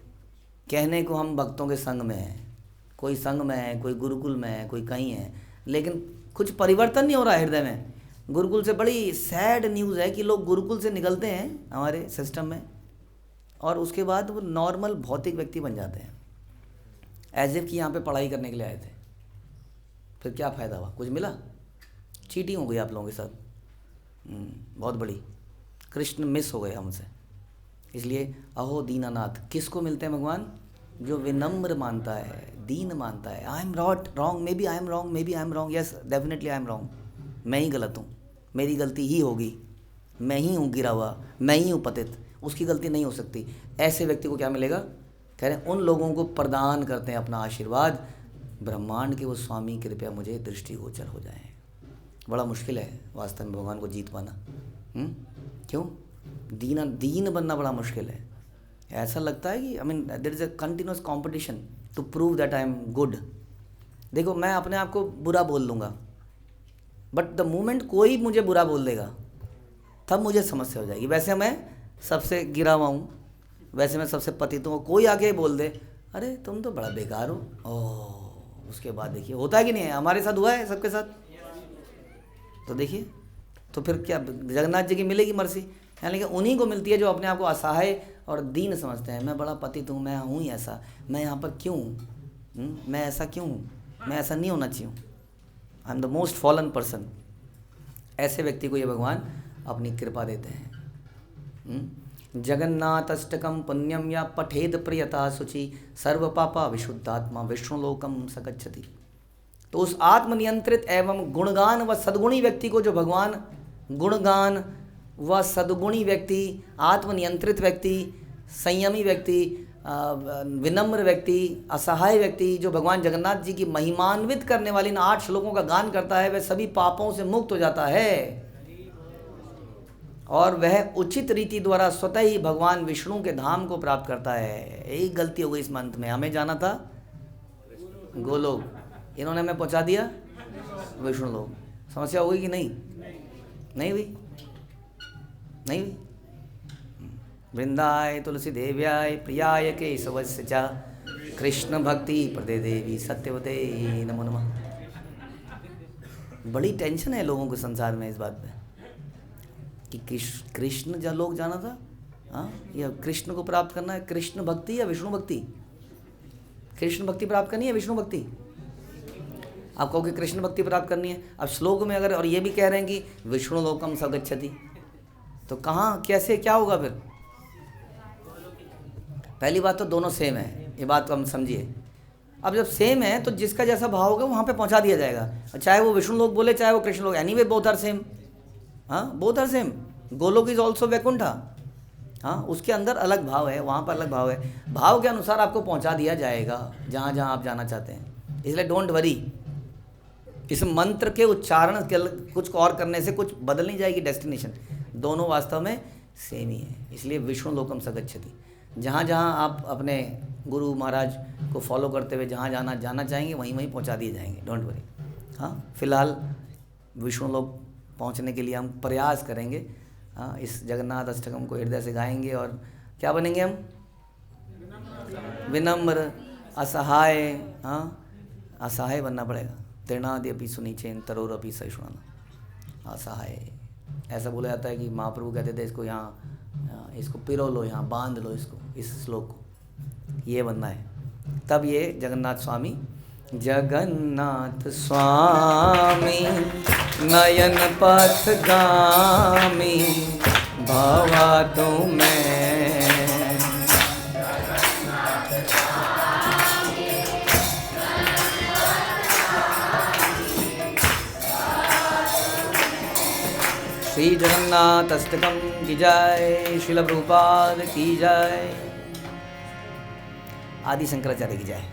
कहने को हम भक्तों के संग में हैं, कोई संग में है, कोई गुरुकुल में है, कोई कहीं है, लेकिन कुछ परिवर्तन नहीं हो रहा है हृदय में। गुरुकुल से बड़ी सैड न्यूज़ है कि लोग गुरुकुल से निकलते हैं हमारे सिस्टम में और उसके बाद वो नॉर्मल भौतिक व्यक्ति बन जाते हैं, एज इफ कि यहाँ पे पढ़ाई करने के लिए आए थे। फिर क्या फ़ायदा हुआ? कुछ मिला? चीटिंग हो गई आप लोगों के साथ, बहुत बड़ी। कृष्ण मिस हो गए हमसे। इसलिए अहो दीनानाथ किसको मिलते हैं भगवान? जो विनम्र मानता है, दीन मानता है। I am not wrong, maybe I am wrong, maybe I am wrong, yes definitely I am wrong, मैं ही गलत हूँ, मेरी गलती ही होगी, मैं ही हूँ गिरा हुआ, मैं ही हूँ पतित, उसकी गलती नहीं हो सकती। ऐसे व्यक्ति को क्या मिलेगा? कह रहे हैं उन लोगों को प्रदान करते हैं अपना आशीर्वाद, ब्रह्मांड के वो स्वामी कृपया मुझे दृष्टिगोचर हो जाए। बड़ा मुश्किल है वास्तव में भगवान को जीत पाना। क्यों? दीन बनना बड़ा मुश्किल है। ऐसा लगता है कि I mean there is a continuous competition to prove that I am good. देखो मैं अपने आप को बुरा बोल लूँगा, बट द मोमेंट कोई मुझे बुरा बोल देगा तब मुझे समस्या हो जाएगी। वैसे मैं सबसे गिरा हुआ हूँ, वैसे मैं सबसे पतित हूँ, कोई आके बोल दे अरे तुम तो बड़ा बेकार हो, ओह, उसके बाद देखिए होता है कि नहीं है? हमारे साथ हुआ है सबके साथ। तो देखिए, तो फिर क्या जगन्नाथ जी की मिलेगी मर्सी? यानी कि उन्हीं को मिलती है जो अपने आप को असहाय और दीन समझते हैं। मैं बड़ा पतित हूँ, मैं हूँ ही ऐसा, मैं यहाँ पर क्यों हूँ, मैं ऐसा क्यों हूँ, मैं ऐसा नहीं होना चाहिए, I am the most fallen person. ऐसे व्यक्ति को ये भगवान अपनी कृपा देते हैं। जगन्नाथष्टकम पुण्यम या पठेद प्रियता शुचि सर्व पापा विशुद्धात्मा विष्णुलोकम सगच्छति। तो उस आत्मनियंत्रित एवं गुणगान व सद्गुणी व्यक्ति को जो भगवान गुणगान व सद्गुणी व्यक्ति, आत्मनियंत्रित व्यक्ति, संयमी व्यक्ति, विनम्र व्यक्ति, असहाय व्यक्ति, जो भगवान जगन्नाथ जी की महिमान्वित करने वाली इन 8 श्लोकों का गान करता है, वह सभी पापों से मुक्त हो जाता है और वह उचित रीति द्वारा स्वतः ही भगवान विष्णु के धाम को प्राप्त करता है। एक गलती हो गई इस मंथ में, हमें जाना था गोलोक, इन्होंने हमें पहुंचा दिया विष्णु लोक। समस्या हो गई कि नहीं? नहीं हुई, नहीं हुई। वृंदाय तुलसी देव्याय प्रियाय केशवस्य च कृष्ण भक्ति प्रदे देवी सत्यवते नमो नमः। बड़ी टेंशन है लोगों को संसार में इस बात पे कि कृष्ण जब लोग जाना था, हाँ, या कृष्ण को प्राप्त करना है, कृष्ण भक्ति या विष्णु भक्ति? कृष्ण भक्ति प्राप्त करनी है विष्णु भक्ति? आप कहोगे कृष्ण भक्ति प्राप्त करनी है। अब श्लोक में अगर और ये भी कह रहे हैं कि विष्णु लोकम स गच्छति, तो कहाँ कैसे क्या होगा फिर? पहली बात तो दोनों सेम है, ये बात को हम समझिए। अब जब सेम है तो जिसका जैसा भाव होगा वहाँ पे पहुँचा दिया जाएगा, चाहे वो विष्णु लोक बोले चाहे वो Krishna Lok, anyway both are same. हाँ, both are same. Golok is also Vaikuntha. हाँ, उसके अंदर अलग भाव है, वहाँ पर अलग भाव है। भाव के अनुसार आपको पहुँचा दिया जाएगा जहाँ जहाँ आप जाना चाहते हैं। इसलिए डोंट वरी, इस मंत्र के उच्चारण के कुछ और करने से कुछ बदल नहीं जाएगी डेस्टिनेशन, दोनों वास्तव में सेम ही है। इसलिए विष्णु लोकम स गच्छति, जहाँ जहाँ आप अपने गुरु महाराज को फॉलो करते हुए जहाँ जाना चाहेंगे वहीं वहीं पहुँचा दिए जाएंगे, डोंट वरी। हाँ, फिलहाल विष्णु लोक पहुँचने के लिए हम प्रयास करेंगे। हाँ, इस जगन्नाथ अष्टकम को हृदय से गाएंगे और क्या बनेंगे हम? विनम्र, असहाय। हाँ, असहाय बनना पड़ेगा। तृणादि अपि सुनीचेन तरोर अपि सहिष्णुना। असहाय ऐसा बोला जाता है कि महाप्रभु कहते थे इसको यहाँ इसको पिरो लो, यहाँ बांध लो इसको, इस श्लोक को, ये बनना है। तब ये जगन्नाथ स्वामी, जगन्नाथ स्वामी नयन पथगामी भवा तुम्हें। श्री जगन्नाथ अष्टकम की जय, श्रील प्रभुपाद की जय, आदि शंकराचार्य की जय।